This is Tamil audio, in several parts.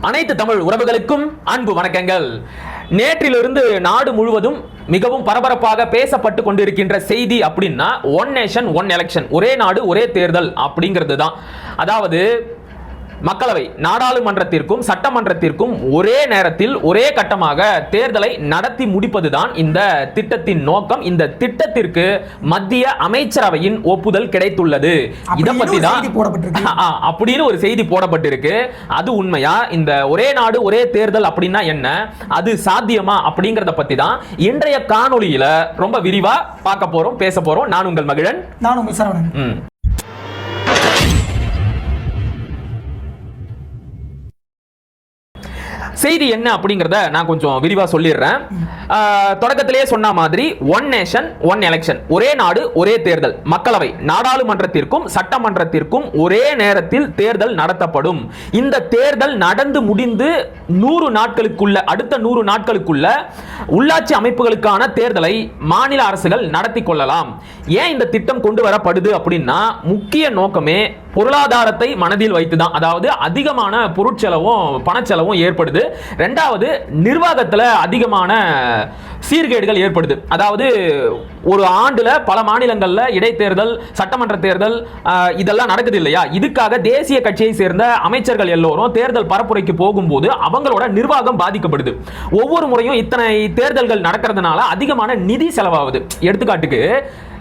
அனைத்து தமிழ் உறவுகளுக்கும் அன்பு வணக்கங்கள். நேற்றிலிருந்து நாடு முழுவதும் மிகவும் பரபரப்பாக பேசப்பட்டு கொண்டிருக்கின்ற செய்தி அப்படின்னா ஒன் நேஷன் ஒன் எலெக்ஷன், ஒரே நாடு ஒரே தேர்தல் அப்படிங்கிறது தான். அதாவது மக்களவை, நாடாளுமன்றத்திற்கும் சட்டமன்றத்திற்கும் ஒரே நேரத்தில் ஒரே கட்டமாக தேர்தலை நடத்தி முடிப்பதுதான் இந்த திட்டத்தின் நோக்கம். இந்த திட்டத்திற்கு மத்திய அமைச்சரவையின் ஒப்புதல் கிடைத்துள்ளது. இதை பத்தி தான் அப்படின்னு ஒரு செய்தி போடப்பட்டிருக்கு. அது உண்மையா? இந்த ஒரே நாடு ஒரே தேர்தல் அப்படின்னா என்ன, அது சாத்தியமா அப்படிங்கறத பத்தி தான் இன்றைய காணொளியில ரொம்ப விரிவா பார்க்க போறோம், பேச போறோம். நான் உங்கள் மகிழன். நான் உங்கள் சரவணன். செய்தி என்ன அப்படிங்கறத நான் கொஞ்சம் விரிவா சொல்லிடுறேன். தொடக்கத்திலேயே சொன்ன மாதிரி ஒன் நேஷன் ஒன் எலெக்ஷன், ஒரே நாடு ஒரே தேர்தல். மக்களவை, நாடாளுமன்றத்திற்கும் சட்டமன்றத்திற்கும் ஒரே நேரத்தில் தேர்தல் நடத்தப்படும். இந்த தேர்தல் நடந்து முடிந்து 100 நாட்களுக்குள்ள, அடுத்த 100 நாட்களுக்குள்ள உள்ளாட்சி அமைப்புகளுக்கான தேர்தலை மாநில அரசுகள் நடத்தி கொள்ளலாம். ஏன் இந்த திட்டம் கொண்டு வரப்படுது அப்படின்னா, முக்கிய நோக்கமே பொருளாதாரத்தை மனதில் வைத்துதான். அதாவது அதிகமான பொருட்செலவும் பணச்செலவும் ஏற்படுது. இரண்டாவது, நிர்வாகத்தில் அதிகமான சீர்கேடுகள் ஏற்படுது. அதாவது ஒரு ஆண்டுல பல மாநிலங்கள்ல இடைத்தேர்தல், சட்டமன்ற தேர்தல் இதெல்லாம் நடக்குது இல்லையா? இதுக்காக தேசிய கட்சியை சேர்ந்த அமைச்சர்கள் எல்லோரும் தேர்தல் பரப்புரைக்கு போகும்போது அவங்களோட நிர்வாகம் பாதிக்கப்படுது. ஒவ்வொரு முறையும் இத்தனை தேர்தல்கள் நடக்கிறதுனால அதிகமான நிதி செலவாகுது. எடுத்துக்காட்டுக்கு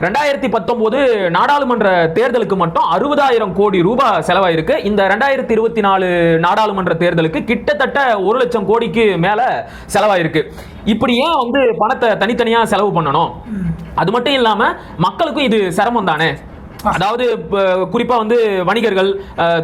2019 நாடாளுமன்ற தேர்தலுக்கு மட்டும் 60,000 கோடி ரூபாய் செலவாயிருக்கு. இந்த 2024 நாடாளுமன்ற தேர்தலுக்கு கிட்டத்தட்ட 1 லட்சம் கோடிக்கு மேல செலவாயிருக்கு. இப்படி ஏன் பணத்தை தனித்தனியா செலவு பண்ணணும்? அது மட்டும் இல்லாம மக்களுக்கும் இது சிரமம் தானே. அதாவது குறிப்பா வணிகர்கள்,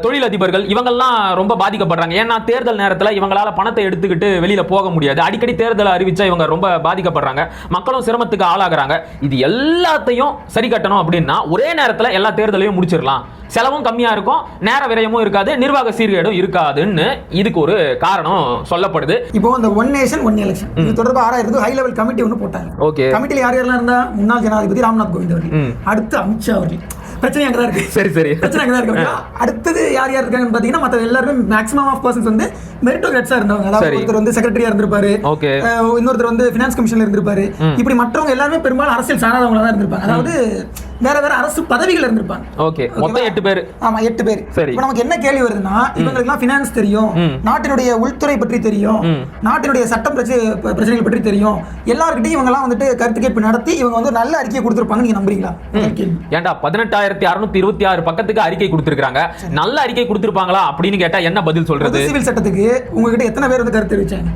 தொழிலதிபர்கள் இவங்கெல்லாம் ரொம்ப பாதிக்கப்படுறாங்க. ஏன்னா தேர்தல் நேரத்தில் இவங்களால பணத்தை எடுத்துக்கிட்டு வெளியில போக முடியாது. அடிக்கடி தேர்தலை அறிவிச்சா இவங்க ரொம்ப பாதிக்கப்படுறாங்க, மக்களும் சிரமத்துக்கு ஆளாகிறாங்க. இது எல்லாத்தையும் சரி கட்டணும் அப்படின்னா ஒரே நேரத்தில் எல்லா தேர்தலையும் முடிச்சிடலாம். செலவும் கம்மியா இருக்கும், நேர விரயமும் இருக்காது, நிர்வாக சீர்கேடும் இருக்காதுன்னு இதுக்கு ஒரு காரணம் சொல்லப்படுது. இப்போ இந்த ஒன் நேஷன் ஒன் எலெக்ஷன் இது தொடர்பாக ஆராயிருந்து ஹை லெவல் கமிட்டி ஒன்று போட்டாங்க. ஓகே, கமிட்டியில் யார் யாரெல்லாம் இருந்தா? முன்னாள் ஜனாதிபதி ராம்நாத் கோவிந்த் அவர்கள், அடுத்து அமித்ஷா அவர்கள். பிரச்சனை அங்கதான் இருக்கு. சரி சரி, பிரச்சனை அங்கதான் இருக்கு. அடுத்தது யார் யார் இருக்காங்கன்னு பாத்தீங்கன்னா, மற்ற எல்லாருமே மேக்ஸிமம் ஆஃப் பர்சன்ஸ் மெரிட்டோக்ராட்ஸா இருந்தவங்க. அதாவது ஒருத்தர் செக்ரட்டரியா இருந்திருப்பாரு, இன்னொருத்தர் ஃபினான்ஸ் கமிஷன்ல இருந்திருப்பாரு. இப்படி மற்றவங்க எல்லாருமே பெரும்பாலும் அரசியல் சாராதவங்களா தான் இருந்திருப்பாங்க. அதாவது வேற வேற அரசு பதவிகள் இருந்திருப்பாங்க. ஓகே, மொத்தம் 8 பேர். ஆமா, 8 பேர். இப்போ நமக்கு என்ன கேள்வி வருதுன்னா, இவங்களுக்குலாம் ஃபினான்ஸ் தெரியும், நாட்டினுடைய உள்துறை பற்றி தெரியும், நாட்டினுடைய சட்டம் பிரச்சனைகள் பற்றி தெரியும், எல்லார்கிட்டையும் இவங்க எல்லாம் கருத்து கேட்பு நடத்தி இவங்க நல்ல அறிக்கையை கொடுத்திருப்பாங்க. நீங்க நம்புறீங்களா? ஏன்டா 18,626 பக்கத்துக்கு அறிக்கை கொடுத்திருக்காங்க, நல்ல அறிக்கை கொடுத்திருப்பாங்களா அப்படின்னு கேட்டா என்ன பதில் சொல்றது? சிவில் சட்டத்துக்கு உங்ககிட்ட எத்தனை பேர் கருத்து தெரிவிச்சாங்க?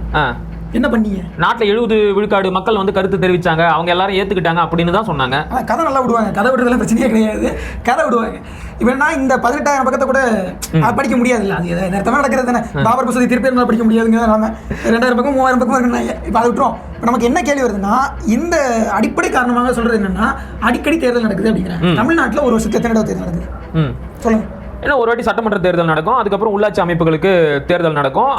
என்ன பண்ணீங்க? நாட்டில் 70 விழுக்காடு மக்கள் கருத்து தெரிவிச்சாங்க, அவங்க எல்லாரும் ஏத்துக்கிட்டாங்க அப்படின்னு தான் சொன்னாங்க. கதை நல்லா விடுவாங்க, கதை விடுறதுல பிரச்சனையே கிடையாது, கதை விடுவாங்க. இவனா இந்த 18,000 பக்கத்தை கூட படிக்க முடியாது. இல்லை, அது நேரத்தமாக நடக்கிறது தானே. பாபர் மசூதி திருப்பி படிக்க முடியாதுங்க. 2000 பக்கம் 3000 பக்கம் இருக்குன்னாங்க. இப்போ அதை விட்டுரும். இப்போ நமக்கு என்ன கேள்வி வருதுன்னா, இந்த அடிப்படை காரணமாக சொல்றது என்னன்னா, அடிக்கடி தேர்தல் நடக்குது அப்படிங்கிறாங்க. தமிழ்நாட்டில் ஒரு வருஷத்துக்கு எத்தனை தேர்தல் நடக்குது சொல்லுங்க? ஏன்னா ஒரு வாட்டி சட்டமன்ற தேர்தல் நடக்கும், அதுக்கப்புறம் உள்ளாட்சி அமைப்புகளுக்கு தேர்தல் நடக்கும்.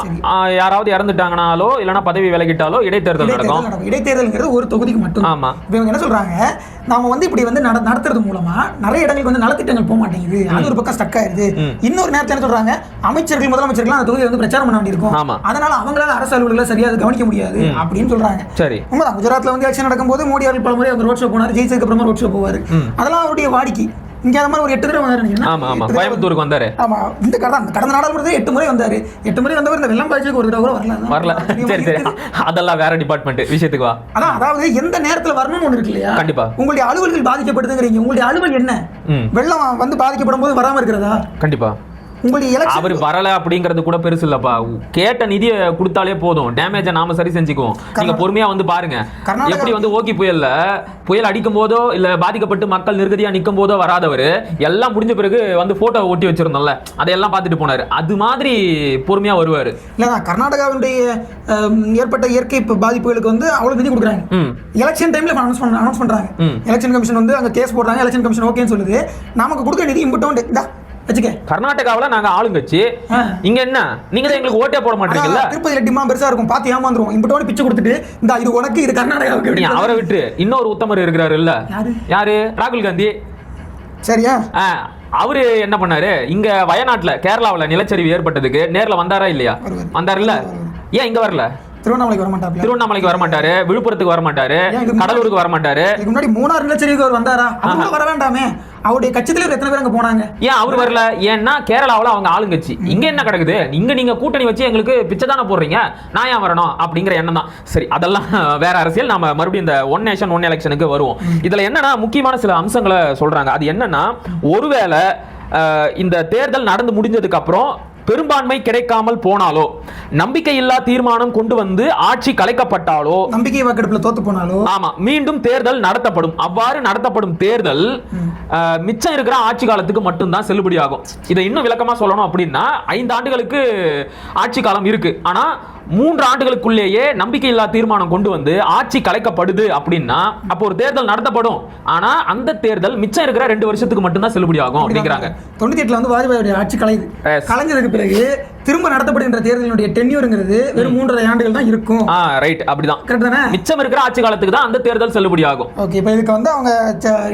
யாராவது இறந்துட்டாங்கனாலோ இல்லைன்னா பதவி விலகிட்டாலோ இடைத்தேர்தல் நடக்கும். இடைத்தேர்தல் ஒரு தொகுதிக்கு மட்டும். ஆமா, இவங்க என்ன சொல்றாங்க, நாம இப்படி நடத்துறது மூலமா நிறைய இடங்களுக்கு நலத்திட்டங்கள் போக மாட்டேங்குது, அது ஒரு பக்கம் ஸ்டக் ஆயிருது. இன்னொரு நேரத்தில் என்ன சொல்றாங்க, அமைச்சர்கள் முதலமைச்சர்கள் அந்த தொகுதியை பிரச்சாரம் பண்ண வேண்டியிருக்கும், அதனால அவங்களால அரசு அலுவலர்களை சரியா கவனிக்க முடியாது அப்படின்னு சொல்றாங்க. சரி, உண்மைதான். குஜராத்ல எலெக்ஷன் நடக்கும்போது மோடி அவர்கள் பல முறை ரோட் ஷோ போனார், ஜெயிச்சதுக்கு அப்புறமா ரோட் ஷோ போவாரு. அதெல்லாம் அவருடைய வாடிக்கை. இங்க அந்த மாதிரி ஒரு 8 தடவை வந்தாரு. ஆமா ஆமா, கோயம்புத்தூருக்கு வந்தாரு. ஆமா, இந்த கடந்த நாடாளுமன்றத்தில் 8 முறை வந்தாரு. 8 முறை வந்தவர் இந்த வெள்ளம் பாய்ச்சலுக்கு ஒரு தடவை வரல. சரி சரி, அதெல்லாம் வேற டிபார்ட்மெண்ட் விஷயத்துக்கு வா. அதாவது எந்த நேரத்துல வரணும்னு ஒண்ணு இருக்கு இல்லையா? கண்டிப்பா. உங்களுடைய அலுவல்கள் பாதிக்கப்படுதுங்கிறீங்க, உங்களுடைய அலுவல் என்ன? வெள்ளம் பாதிக்கப்படும் போது வராம இருக்கிறதா? கண்டிப்பா. அவர் வரல அப்படிங்கிறது கூட பெருசு இல்லப்பா. கேட்ட நிதியை கொடுத்தாலே போதும், டேமேஜை நாம சரி செஞ்சுக்குவோம். நீங்க பொறுமையா பாருங்க, எப்படி ஓகி புயல் அடிக்கும் போதோ இல்ல பாதிக்கப்பட்டு மக்கள் நிர்கதியா நிற்கும் போதோ வராதவர் எல்லாம் முடிஞ்ச பிறகு போட்டோ ஒட்டி வச்சிருந்தோம்ல, அதையெல்லாம் பார்த்துட்டு போனாரு. அது மாதிரி பொறுமையா வருவாரு. இல்ல, கர்நாடகாவுடைய ஏற்பட்ட இயற்கை பாதிப்புகளுக்கு அவ்வளவு நிதி கொடுக்குறாங்க. எலெக்ஷன் டைம்ல அனௌன்ஸ் பண்றாங்க. எலெக்ஷன் கமிஷன் அங்க கேஸ் போடுறாங்க. எலெக்ஷன் கமிஷன் ஓகேன்னு சொல்லுது. நமக்கு கொடுக்க நிதி இம்புட்டோம். கர்நாடகாவில நாங்க ஆளுங்கட்சி, இங்க என்ன நீங்க தான் எங்களுக்கு ஓட்டே போட மாட்டீங்கல்ல. திருப்பதியில டிமாண்ட் பெருசா இருக்கும், பாத்து ஏமாந்துருவோம். இம்பட்டோட பிச்சை கொடுத்துட்டு இந்த இது உனக்கு, இது கர்நாடகாவுக்கு. நீ அவரை விட்டு இன்னொரு உத்தமர் இருக்கிறாரு இல்ல, யாரு? ராகுல் காந்தி. சரியா? அவரு என்ன பண்ணாரு, இங்க வயநாட்டுல கேரளாவுல நிலச்சரிவு ஏற்பட்டதுக்கு நேர்ல வந்தாரா இல்லையா? வந்தாரு இல்ல? ஏன் இங்க வரல? திருவண்ணாமலைக்கு வர மாட்டாரு, திருவண்ணாமலைக்கு வர மாட்டாரு, விழுப்புரத்துக்கு வர மாட்டாரு, கடலூருக்கு வர மாட்டாரு. இதுக்கு முன்னாடி மூணார் நிலச்சரிவுக்கு அவர் வந்தாரா? அவங்க வர வேண்டாமே, அவருடைய கட்சி தலைவர் எத்தனை பேர் அங்க போனாங்க? ஏன் அவர் வரல? ஏன்னா கேரளாவுல அவங்க ஆளுங்கட்சி, இங்க என்ன கிடக்குது, நீங்க கூட்டணி வச்சு எங்களுக்கு பிச்சை தானே போடுறீங்க, நான் ஏன் வரணும் அப்படிங்கிற எண்ணம் தான். சரி, அதெல்லாம் வேற அரசியல். நாம மறுபடியும் இந்த ஒன் நேஷன் ஒன் எலெக்ஷனுக்கு வருவோம். இதுல என்னன்னா முக்கியமான சில அம்சங்களை சொல்றாங்க. அது என்னன்னா, ஒருவேளை இந்த தேர்தல் நடந்து முடிஞ்சதுக்கு அப்புறம் பெரும்பான்மை கிடைக்காமல் போனாலோ, நம்பிக்கையில்லா தீர்மானம் கொண்டு வந்து ஆட்சி கலைக்கப்பட்டாலோ, நம்பிக்கை வாக்கெடுப்புல தோத்து போனாலோ, ஆமா, மீண்டும் தேர்தல் நடத்தப்படும். அவ்வாறு நடத்தப்படும் தேர்தல் மிச்சம் இருக்கிற ஆட்சி காலத்துக்கு மட்டும்தான் செல்லுபடியாகும். இதை இன்னும் விளக்கமா சொல்லணும் அப்படின்னா, 5 ஆண்டுகளுக்கு ஆட்சி காலம் இருக்கு. ஆனா 3 ஆண்டுகளுக்குள்ளேயே நம்பிக்கையில்லா தீர்மானம் கொண்டு வந்து ஆட்சி கலைக்கப்படுது அப்படின்னா அப்போ ஒரு தேர்தல் நடத்தப்படும். ஆனா அந்த தேர்தல் மிச்சம் இருக்கிற 2 வருஷத்துக்கு மட்டும்தான் செல்லுபடியாகும் அப்படிங்கிறாங்க. 98ல வந்து வாஜ்பாயுடைய ஆட்சி கலைஞ்சதுக்கு பிறகு திரும்ப நடத்தப்படுகின்ற தேர்தலினுடைய டென்யூர்ங்கிறது வெறும் 3.5 ஆண்டுகள் தான் இருக்கும். ரைட், அப்படிதான். கரெக்ட் தானே? மிச்சம் இருக்கிற ஆட்சி காலத்துக்கு தான் அந்த தேர்தல் செல்லுபடியாகும். ஓகே, இப்போ இதுக்கு வந்து அவங்க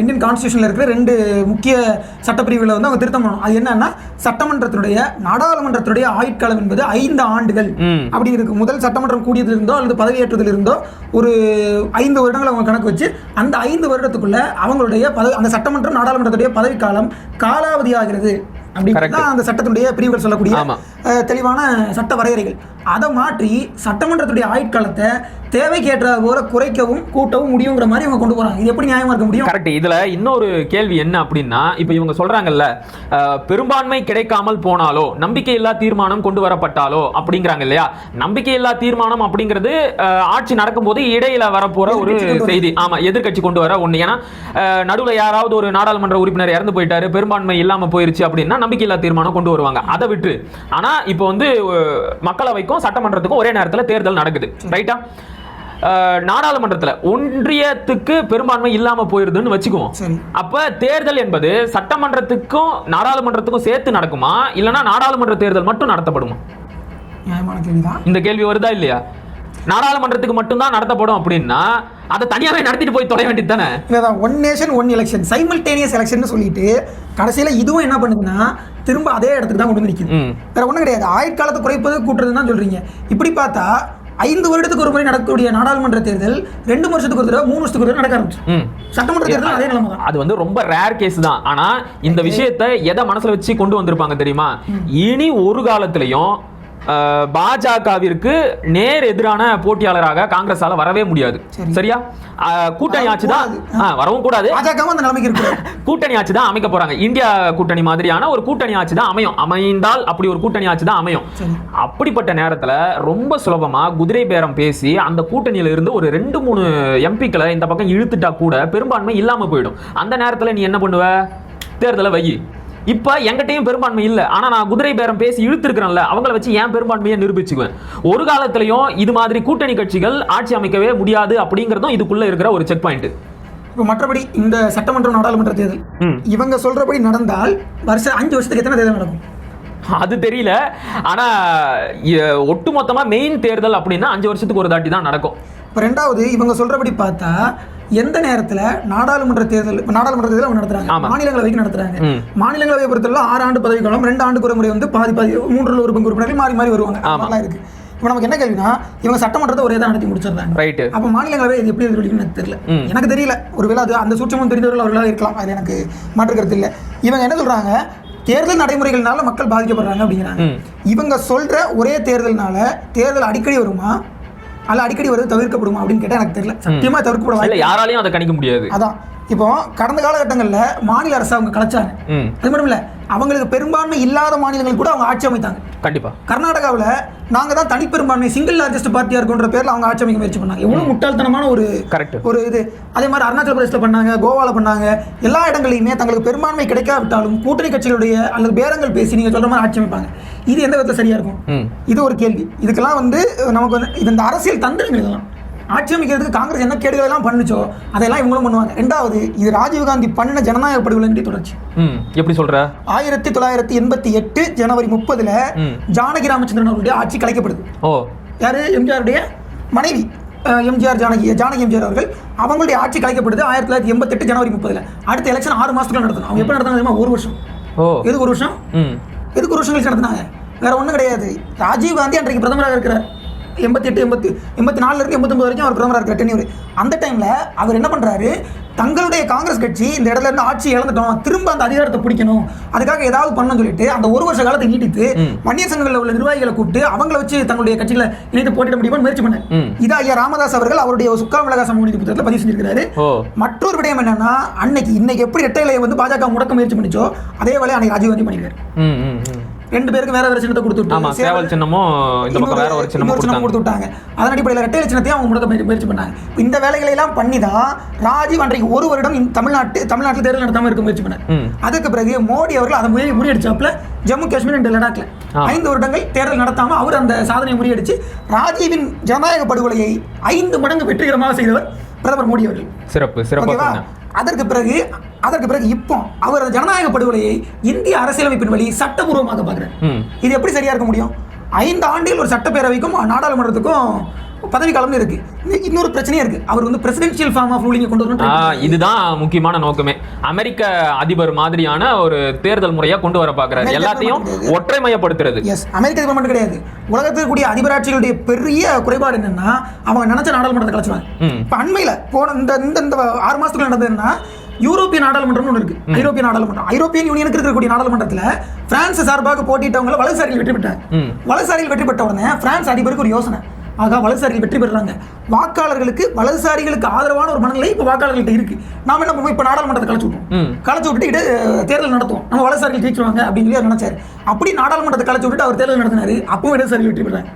இந்தியன் கான்ஸ்டிடியூஷன்ல இருக்கிற 2 முக்கிய சட்டப்பிரிவுகளை வந்து அவங்க திருத்தம் பண்ணணும். அது என்னன்னா, சட்டமன்றத்தினுடைய நாடாளுமன்றத்தினுடைய ஆயுட்காலம் என்பது 5 ஆண்டுகள் அப்படி இருக்கு. முதல் சட்டமன்றம் கூடியதில் இருந்தோ அல்லது பதவியேற்றதில் இருந்தோ ஒரு 5 வருடங்கள் அவங்க கணக்கு வச்சு அந்த 5 வருடத்துக்குள்ள அவங்களுடைய அந்த சட்டமன்றம் நாடாளுமன்றத்துடைய பதவிக்காலம் காலாவதி ஆகிறது அப்படின்னா அந்த சட்டத்தினுடைய பிரிவுகள் சொல்லக்கூடிய தெளிவான சட்ட வரையறைகள். அதை மாற்றி சட்டமன்றத்துடைய ஆயுட்காலத்தை தேவைக்கேற்ற போல குறைக்கவும் கூட்டவும் முடியுங்கிற மாதிரி இவங்க கொண்டு போறாங்க. இது எப்படி நியாயமா இருக்க முடியும்? கரெக்ட். இதுல இன்னொரு கேள்வி என்ன அப்படின்னா, இப்ப இவங்க சொல்றாங்கல்ல, பெரும்பான்மை கிடைக்காமல் போனாலோ, நம்பிக்கையில்லா தீர்மானம் கொண்டு வரப்பட்டாலோ அப்படிங்கிறாங்க இல்லையா? நம்பிக்கையில்லா தீர்மானம் அப்படிங்கிறது ஆட்சி நடக்கும்போது இடையில வரப்போற ஒரு செய்தி. ஆமா, எதிர்கட்சி கொண்டு வர ஒண்ணு. ஏன்னா நடுவில் யாராவது ஒரு நாடாளுமன்ற உறுப்பினர் இறந்து போயிட்டாரு, பெரும்பான்மை இல்லாம போயிருச்சு அப்படின்னா நம்பிக்கையில்லா தீர்மானம் கொண்டு வருவாங்க. அதை விட்டு ஆனா இப்போ வந்து மக்களவைக்கும் சட்டமன்றத்துக்கும் ஒரே நேரத்தில் தேர்தல் நடக்குது. ரைட்டா? நாடாளுமன்றத்தில் ஒன்றியத்துக்கு பெரும்பான்மை இல்லாம போயிருதுன்னு வச்சுக்குவோம். அப்ப தேர்தல் என்பது சட்டமன்றத்துக்கும் நாடாளுமன்றத்துக்கும் சேர்த்து நடக்குமா, இல்லனா நாடாளுமன்ற தேர்தல் மட்டும் நடத்தப்படுமா? இந்த கேள்வி வருதா இல்லையா? நாடாளுமன்றத்துக்கு மட்டும்தான் நடத்தப்படும் அப்படின்னா அதை தனியாவே நடத்திட்டு போய் தொலை வேண்டியது தானே? One nation one election, simultaneous election சொல்லிட்டு கடைசியில இதுவும் என்ன பண்ணுதுன்னா திரும்ப அதே இடத்துக்கு தான் கொண்டு வந்து நிற்குது. வேற ஒன்றும் கிடையாது. ஆயுட்காலத்தை குறைப்பது கூட்டுறதுன்னு தான் சொல்றீங்க. இப்படி பார்த்தா 5 வருடத்துக்கு ஒரு முறை நடக்கக்கூடிய நாடாளுமன்ற தேர்தல் 2 வருஷத்துக்கு ஒரு தடவை 3 வருஷத்துக்கு ஒரு தடவை நடக்க ஆரம்பிச்சு. சட்டமன்ற தேர்தல் அதே நிலைமை தான். அது வந்து ரொம்ப ரேர் கேஸ் தான். ஆனா இந்த விஷயத்தை எதை மனசுல வச்சு கொண்டு வந்திருப்பாங்க தெரியுமா? இனி ஒரு காலத்திலையும் பாஜகவிற்கு நேர் எதிரான போட்டியாளராக காங்கிரஸால வரவே முடியாது. சரியா? கூட்டணி ஆட்சி தான் வரவும் கூடாது. கூட்டணி ஆட்சி தான் அமைக்க போறாங்க. இந்தியா கூட்டணி மாதிரியான ஒரு கூட்டணி ஆட்சி தான் அமைந்தால் அப்படி ஒரு கூட்டணி ஆட்சி தான் அமையும். அப்படிப்பட்ட நேரத்துல ரொம்ப சுலபமா குதிரை பேரம் பேசி அந்த கூட்டணியில இருந்து ஒரு 2-3 எம்பிக்களை இந்த பக்கம் இழுத்துட்டா கூட பெரும்பான்மை இல்லாம போயிடும். அந்த நேரத்துல நீ என்ன பண்ணுவ? தேர்தலை வை. இப்ப எங்கிட்டையும் பெரும்பான்மை இல்ல, ஆனா நான் குதிரை பேரம் பேசி இழுத்துருக்கிறேன்ல, அவங்கள வச்சு ஏன் பெரும்பான்மையை நிரூபிச்சுக்குவேன். ஒரு காலத்திலையும் இது மாதிரி கூட்டணி கட்சிகள் ஆட்சி அமைக்கவே முடியாது அப்படிங்கறதும் இதுக்குள்ள இருக்கிற ஒரு செக் பாயிண்ட். இப்போ மற்றபடி இந்த சட்டமன்ற நாடாளுமன்ற தேர்தல் இவங்க சொல்றபடி நடந்தால் வருஷம் 5 வருஷத்துக்கு எத்தனை தேர்தல் நடக்கும் அது தெரியல. ஆனா ஒட்டுமொத்தமா மெயின் தேர்தல் அப்படின்னா 5 வருஷத்துக்கு ஒரு தாட்டி தான் நடக்கும். இப்போ 2வது இவங்க சொல்றபடி பார்த்தா எந்த நேரத்தில் நாடாளுமன்ற தேர்தல் அவங்க நடத்துறாங்க, மாநிலங்களவைக்கு நடத்துறாங்க. மாநிலங்களவை பொறுத்தவரை 6 ஆண்டு பதவிக்காலம், 2 ஆண்டுக்கு ஒரு முறை வந்து பாதி 3 ஒரு பங்கு உறுப்பினர்கள் மாறி மாறி வருவாங்க. அதெல்லாம் இருக்கு. இப்போ நமக்கு என்ன கேள்வினா, இவங்க சட்டமன்றத்தை ஒரே தான் நடத்தி முடிச்சிடுறாங்க. ரைட். அப்போ மாநிலங்களவை இது எப்படி இருக்குன்னு எனக்கு தெரியல. எனக்கு தெரியல, ஒருவேளை அது அந்த சூட்சமும் தெரிந்தவர்கள் அவர்களாக இருக்கலாம். அது எனக்கு மாற்று கருத்து இல்லை. இவங்க என்ன சொல்றாங்க, தேர்தல் நடைமுறைகள்னால மக்கள் பாதிக்கப்படுறாங்க அப்படிங்கிறாங்க. இவங்க சொல்ற ஒரே தேர்தல்னால தேர்தல் அடிக்கடி வருமா அல்ல அடிக்கடி வருது தவிர்க்கப்படுமா அப்படின்னு கேட்டால் எனக்கு தெரியல. சத்தியமா தவிர்க்கப்பட யாராலையும் அதை கணிக்க முடியாது. அதான் இப்போ கடந்த காலகட்டங்களில் மாநில அரசு அவங்க கலைச்சாங்க. அது மட்டும் இல்ல, அவங்களுக்கு பெரும்பான்மை இல்லாத மாநிலங்கள் கூட அவங்க ஆட்சி அமைத்தாங்க. கண்டிப்பா கர்நாடகாவில் நாங்க தான் தனிப்பெரும்பான்மை சிங்கிள் லார்ஜஸ்ட் பார்ட்டியா இருக்குன்ற பேர்ல அவங்க ஆட்சி அமைக்க முயற்சி பண்ணாங்க. எவ்வளவு முட்டாள்தனமான ஒரு இது. அதே மாதிரி அருணாச்சல பிரதேசல பண்ணாங்க, கோவால பண்ணாங்க. எல்லா இடங்களையுமே தங்களுக்கு பெரும்பான்மை கிடைக்காவிட்டாலும் கூட்டணி கட்சிகளுடைய அல்லது பேரங்கள் பேசி நீங்க சொல்ற மாதிரி ஆட்சி அமைப்பாங்க. இது எந்த விதத்தில் சரியா இருக்கும்? இது ஒரு கேள்வி. இதுக்கெல்லாம் வந்து நமக்கு வந்து இது இந்த அரசியல் தந்திரங்கள் இதெல்லாம் ஆட்சி அமைக்கிறதுக்கு காங்கிரஸ் என்ன கேடுகள் எல்லாம் பண்ணுச்சோ அதெல்லாம் இவங்களும் பண்ணுவாங்க. 2வது இது ராஜீவ்காந்தி பண்ணின ஜனநாயக படுகொலை தொடர்ச்சி. எப்படி சொல்ற? 1988 ஜனவரி 30 ஜானகி ராமச்சந்திரன் அவருடைய ஆட்சி கலைக்கப்படுது. யாரு? எம்ஜிஆருடைய மனைவி ஜானகி எம்ஜிஆர் அவர்கள், அவங்களுடைய ஆட்சி கலைக்கப்படுது 1988 ஜனவரி 30. அடுத்த எலெக்ஷன் 6 மாசத்துக்குள்ள நடத்தணும். அவங்க எப்ப நடத்தினா 1 வருஷம் எதுக்கு ஒரு வருஷம்? எதுக்கு ஒரு வருஷம் கழிச்சு நடத்தினாங்க? வேற ஒன்றும் கிடையாது. ராஜீவ் காந்தி அன்றைக்கு பிரதமராக இருக்கிறார். 84 இருந்து 89 வரைக்கும் அவர் பிரதமராக இருக்கிற டென்யூர். அந்த டைமில் அவர் என்ன பண்ணுறாரு, தங்களுடைய காங்கிரஸ் கட்சி இந்த இடத்துல இருந்து ஆட்சி இழந்துட்டோம், திரும்ப அந்த அதிகாரத்தை பிடிக்கணும், அதுக்காக ஏதாவது பண்ணணும்னு சொல்லிட்டு அந்த ஒரு வருஷ காலத்தை நீட்டித்து வன்னியர் சங்கங்களில் உள்ள நிர்வாகிகளை கூப்பிட்டு அவங்கள வச்சு தங்களுடைய கட்சிகளை இணைத்து போட்டிட முடியுமான்னு முயற்சி பண்ணார். இது ஐயா ராமதாஸ் அவர்கள் அவருடைய சுக்கால் மிளகா சமூக நீதி புத்தகத்தில் பதிவு செஞ்சிருக்கிறாரு. மற்றொரு விடயம் என்னன்னா, இன்னைக்கு எப்படி இரட்டை இலையை வந்து பாஜக முடக்க முயற்சி பண்ணிச்சோ அதே வேலை அன்னைக்கு ராஜீவ் காந்தி பண்ணிருக்காரு. 2 பேருக்கு வேற சின்னத்தை கொடுத்துட்டாங்க. சேவல் சின்னமும் இந்த பக்கம் வேற ஒரு சின்னம் கொடுத்துட்டாங்க. அதன் அடிப்படையில் இரட்டை சின்னத்தையும் அவங்க முடக்க முயற்சி பண்ணாங்க. இந்த வேலைகளை எல்லாம் பண்ணி தான் ராஜீவ் அன்றைக்கு ஒரு வருடம் தமிழ்நாட்டில் தேர்தல் நடத்தாமல் இருக்க முயற்சி பண்ணார். அதுக்கு பிறகு மோடி அவர்கள் அதை முறியடிச்சாப்புல ஜம்மு காஷ்மீர் அண்ட் லடாக்ல 5 வருடங்கள் தேர்தல் நடத்தாம அவர் அந்த சாதனையை முறியடிச்சு ராஜீவின் ஜனநாயக படுகொலையை 5 மடங்கு வெற்றிகரமாக செய்தவர் பிரதமர் மோடி அவர்கள். சிறப்பு. அதற்கு பிறகு இப்போ அவர் அந்த ஜனநாயக படுகொலையை இந்திய அரசியலமைப்பின் வழி சட்டபூர்வமாக பார்க்கிறார். இது எப்படி சரியா இருக்க முடியும்? 5 ஆண்டுகள் ஒரு சட்டப்பேரவைக்கும் நாடாளுமன்றத்துக்கும் பதவி காலம்னு இருக்கு. இன்னொரு பிரச்சனையே இருக்கு. அவர் வந்து பிரசிடென்ஷியல் ஃபார்ம் ஆஃப் ரூலிங் கொண்டு வரணும். இதுதான் முக்கியமான நோக்கமே. அமெரிக்க அதிபர் மாதிரியான ஒரு தேர்தல் முறையா கொண்டு வர பார்க்கிறார். எல்லாத்தையும் ஒற்றைமயப்படுத்துறது. அமெரிக்க அதிபர் மட்டும் கிடையாது, உலகத்தில் கூடிய அதிபராட்சிகளுடைய பெரிய குறைபாடு என்னன்னா, அவங்க நினைச்ச நாடாளுமன்றத்தை கலைச்சுவாங்க. இப்ப அண்மையில போன இந்த 6 மாசத்துக்குள்ள நடந்ததுன்னா, யூரோப்பிய நாடாளுமன்றம் ஒன்று இருக்கு. ஐரோப்பியன் யூனியனுக்கு இருக்கக்கூடிய நாடாளுமன்றத்தில் பிரான்ஸ் சார்பாக போட்டியிட்டவங்க வலதுசாரிகள் வெற்றி பெற்றாங்க. வலதுசாரிகள் வெற்றி பெற்ற உடனே பிரான்ஸ் அதிபருக்கு ஒரு யோசனை, ஆக வலதுசாரிகள் வெற்றி பெறுறாங்க, வாக்காளர்களுக்கு ஆதரவான ஒரு மனநிலை இப்போ வாக்காளர்கள்ட்ட இருக்கு, நாம என்ன பண்ணுவோம், இப்போ நாடாளுமன்றத்தை கலைச்சு விட்டுட்டு தேர்தல் நடத்துவோம், நம்ம வலதுசாரிகள் ஜெயிச்சுவாங்க அப்படின்னு சொல்லி நினைச்சாரு. அப்படி நாடாளுமன்றத்தை கலைச்சு விட்டுட்டு அவர் தேர்தல் நடத்தினாரு. அப்பவும் இடதுசாரிகள் வெற்றி பெறாங்க.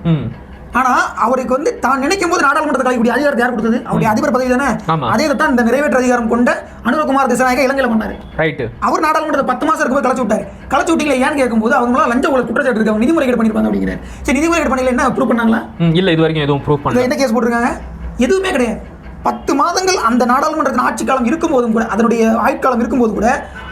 ஆனா அவருக்கு வந்து தான் நினைக்கும் போது நாடாளுமன்றத்தை கலைக்கூடிய அதிகாரத்தை யார் கொடுத்தது? அவருடைய அதிபர் பதவி தானே. அதே தான் இந்த நிறைவேற்ற அதிகாரம் கொண்ட அனுரகுமார் திசாநாயக இலங்கையில பண்ணாரு. அவர் நாடாளுமன்றத்தை 10 மாசம் இருக்கும்போது கலைச்சு விட்டாரு. கலைச்சு விட்டீங்களா ஏன்னு கேட்கும்போது அவங்களால லஞ்ச ஊழல் குற்றச்சாட்டு இருக்கு, அவங்க நிதிமுறைகேடு பண்ணிருப்பாங்க அப்படிங்கிறாரு. சரி, நிதிமுறைகேடு பண்ணல, என்ன ப்ரூவ் பண்ணாங்களா? இல்ல, இது வரைக்கும் எதுவும் ப்ரூவ் பண்ணல. என்ன கேஸ் போட்டிருக்காங்க? எதுவுமே கிடையாது. 10 மாதங்கள் அந்த நாடாளுமன்றத்தின் ஆட்சி காலம் இருக்கும் போதும் கூட, அதனுடைய ஆட்காலம் இருக்கும்போது கூட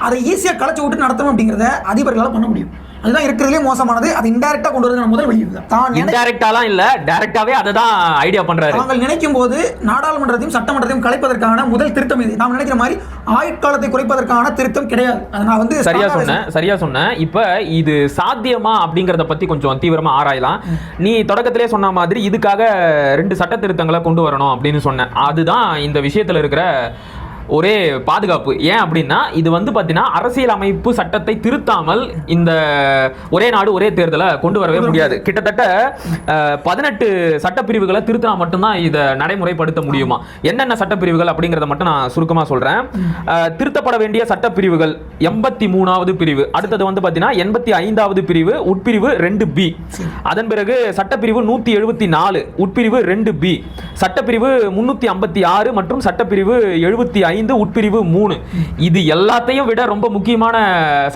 அதை ஈஸியா கலைச்சு விட்டு நடத்தணும் அப்படிங்கிறத அதிபர்களால் பண்ண முடியும். அதுதான் இருக்கிறதுலே மோசமானது. அது இன்டைரக்டா கொண்டு வரது முதல் வழி இதுதான். தான் இன்டைரக்டாலாம் இல்ல, டைரக்டாவே அததான் ஐடியா பண்றாரு. நாங்கள் நினைக்கும் போது நாடாளுமன்றத்தையும் சட்டமன்றத்தையும் கலைப்பதற்கான முதல் திருத்தம் இது. நாம் நினைக்கிற மாதிரி ஆயுட்காலத்தை குறைப்பதற்கான திருத்தம் கிடையாது. அதை நான் வந்து சரியா சொன்னேன். இப்ப இது சாத்தியமா அப்படிங்கறத பத்தி கொஞ்சம் தீவிரமா ஆராயலாம். நீ தொடக்கத்திலே சொன்ன மாதிரி இதுக்காக 2 சட்ட திருத்தங்களை கொண்டு வரணும் அப்படின்னு சொன்னேன். அதுதான் இந்த விஷயத்துல இருக்கிற ஒரே பாதுகாப்பு. ஏன் அப்படின்னா, இது வந்து பார்த்தீங்கன்னா அரசியல் அமைப்பு சட்டத்தை திருத்தாமல் இந்த ஒரே நாடு ஒரே தேர்தலை கொண்டு வரவே முடியாது. கிட்டத்தட்ட 18 சட்டப்பிரிவுகளை திருத்தினா மட்டும்தான் இதை நடைமுறைப்படுத்த முடியுமா. என்னென்ன சட்டப்பிரிவுகள் அப்படிங்கிறத மட்டும் நான் சுருக்கமாக சொல்றேன். திருத்தப்பட வேண்டிய சட்டப்பிரிவுகள் 83வது பிரிவு, அடுத்தது வந்து பார்த்தீங்கன்னா 85வது பிரிவு உட்பிரிவு 2B, அதன் பிறகு சட்டப்பிரிவு 174 உட்பிரிவு 2B, சட்டப்பிரிவு 356 மற்றும் சட்டப்பிரிவு 75 உட்பிரிவு 3. இது எல்லாத்தையும் விட ரொம்ப முக்கியமான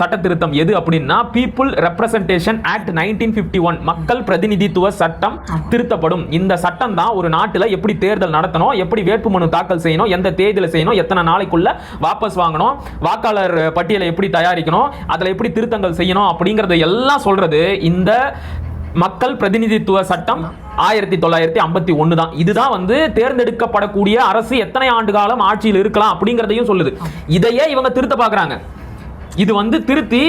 சட்ட திருத்தம் எது அப்படின்னா, பீப்புள் ரெப்ரசன்டேஷன் ஆக்ட் 1951, மக்கள் பிரதிநிதித்துவ சட்டம் திருத்தப்படும். இந்த சட்டம் தான் ஒரு நாட்டில் எப்படி தேர்தல் நடத்தணும், எப்படி வேட்புமனு தாக்கல் செய்யணும், எந்த தேதியில் செய்யணும், எத்தனை நாளைக்குள்ள வாபஸ் வாங்கணும், வாக்காளர் பட்டியலை எப்படி தயாரிக்கணும், அதில் எப்படி திருத்தங்கள் செய்யணும் அப்படிங்கறது எல்லாம் சொல்றது இந்த மக்கள் பிரதிநிதித்துவ சட்டம் 1951 தான். இதுதான் வந்து தேர்ந்தெடுக்கப்படக்கூடிய அரசு எத்தனை ஆண்டு காலம் ஆட்சியில் இருக்கலாம் அப்படிங்கறதையும் சொல்லுது. இதையே இவங்க திருத்த பாக்குறாங்க. இது வந்து திருத்தி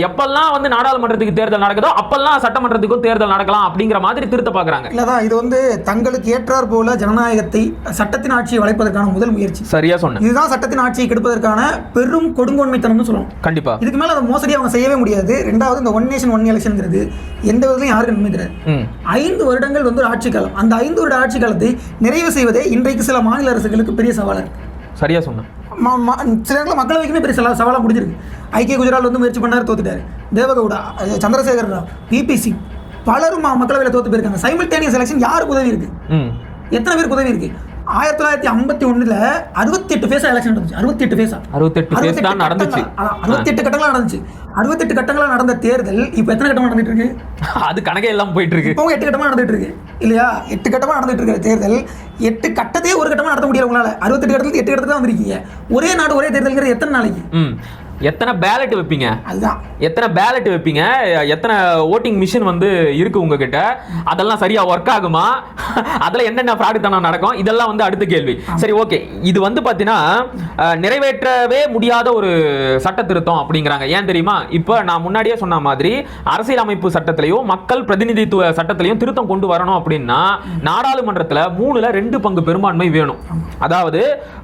எப்பெல்லாம் வந்து நாடாளுமன்றத்துக்கு தேர்தல் நடக்குதோ அப்பெல்லாம் சட்டமன்றத்துக்கும் தேர்தல் நடக்கலாம் அப்படிங்கிற மாதிரி திருத்த பாக்குறாங்க. இல்லதான், இது வந்து தங்களுக்கு ஏற்றார் போல ஜனநாயகத்தை சட்டத்தின் ஆட்சியை வளைப்பதற்கான முதல் முயற்சி. சரியா சொன்னேன். இதுதான் சட்டத்தின் ஆட்சியை கெடுப்பதற்கான பெரும் கொடுங்கோன்மைத்தனம்னு சொல்லணும். கண்டிப்பா. இதுக்கு மேல அதை மோசடி அவங்க செய்யவே முடியாது. ரெண்டாவது, இந்த ஒன் நேஷன் ஒன் எலெக்ஷன்ங்கிறது எந்த விதத்திலும் யாருக்கும் நன்மை தராது. 5 வருடங்கள் வந்து ஆட்சி காலம். அந்த 5 வருட ஆட்சி காலத்தை நிறைவு செய்வதே இன்றைக்கு சில மாநில அரசுகளுக்கு பெரிய சவாலாக இருக்கு. சரியா சொன்னேன். சில இடங்களில் மக்களவைக்குமே பெரிய சவாலாக முடிஞ்சிருக்கு. ஐக்கிய குஜராத் வந்து முயற்சி பண்ணார், தோத்துட்டாரு. தேவகவுடா, சந்திரசேகர் ராவ், பிபிசி பலரும் மக்களவையில் தோத்து போயிருக்காங்க. சைமல்டேனியஸ் எலெக்ஷன் யாருக்கு உதவி இருக்கு? எத்தனை பேருக்கு உதவி இருக்கு? 1951 68 ஃபேஸா எலெக்ஷன் நடந்துச்சு. 68 ஃபேஸா 68 நடந்துச்சு. 68 கட்டங்களா நடந்துச்சு. 68 கட்டங்களா நடந்த தேர்தல் இப்போ எத்தனை கட்டமா நடந்துட்டு இருக்கு? அது கணக்கே எல்லாம் போயிட்டு இருக்கு. இப்போ 8 கட்டமா நடந்துட்டு இருக்கு இல்லையா? 8 கட்டமா நடந்துட்டு இருக்கிற தேர்தல் 8 கட்டத்தையே ஒரு கட்டமா நடத்த முடியல உங்களால. 68 கட்டத்துல 8 கட்டத்துல தான் வந்திருக்கீங்க. ஒரே நாடு ஒரே தேர்தல்ங்கிறது எத்தனை நாளைக்கு? எத்தனை பேலட் வைப்பீங்க, அதுதான் எத்தனை பேலட் வைப்பீங்க, எத்தனை ஓட்டிங் மிஷின் வந்து இருக்கு உங்ககிட்ட, அதெல்லாம் சரியா ஒர்க் ஆகுமா, அதுல என்னென்ன ஃப்ராடுத்தனம் நடக்கும், இதெல்லாம் வந்து அடுத்த கேள்வி. சரி, ஓகே. இது வந்து பாத்தீங்கன்னா நிறைவேற்றவே முடியாத ஒரு சட்ட திருத்தம் அப்படிங்கிறாங்க. ஏன் தெரியுமா? இப்ப நான் முன்னாடியே சொன்ன மாதிரி அரசியலமைப்பு சட்டத்திலையும் மக்கள் பிரதிநிதித்துவ சட்டத்திலையும் திருத்தம் கொண்டு வரணும் அப்படின்னா நாடாளுமன்றத்துல 3/2 பெரும்பான்மை வேணும். அதாவது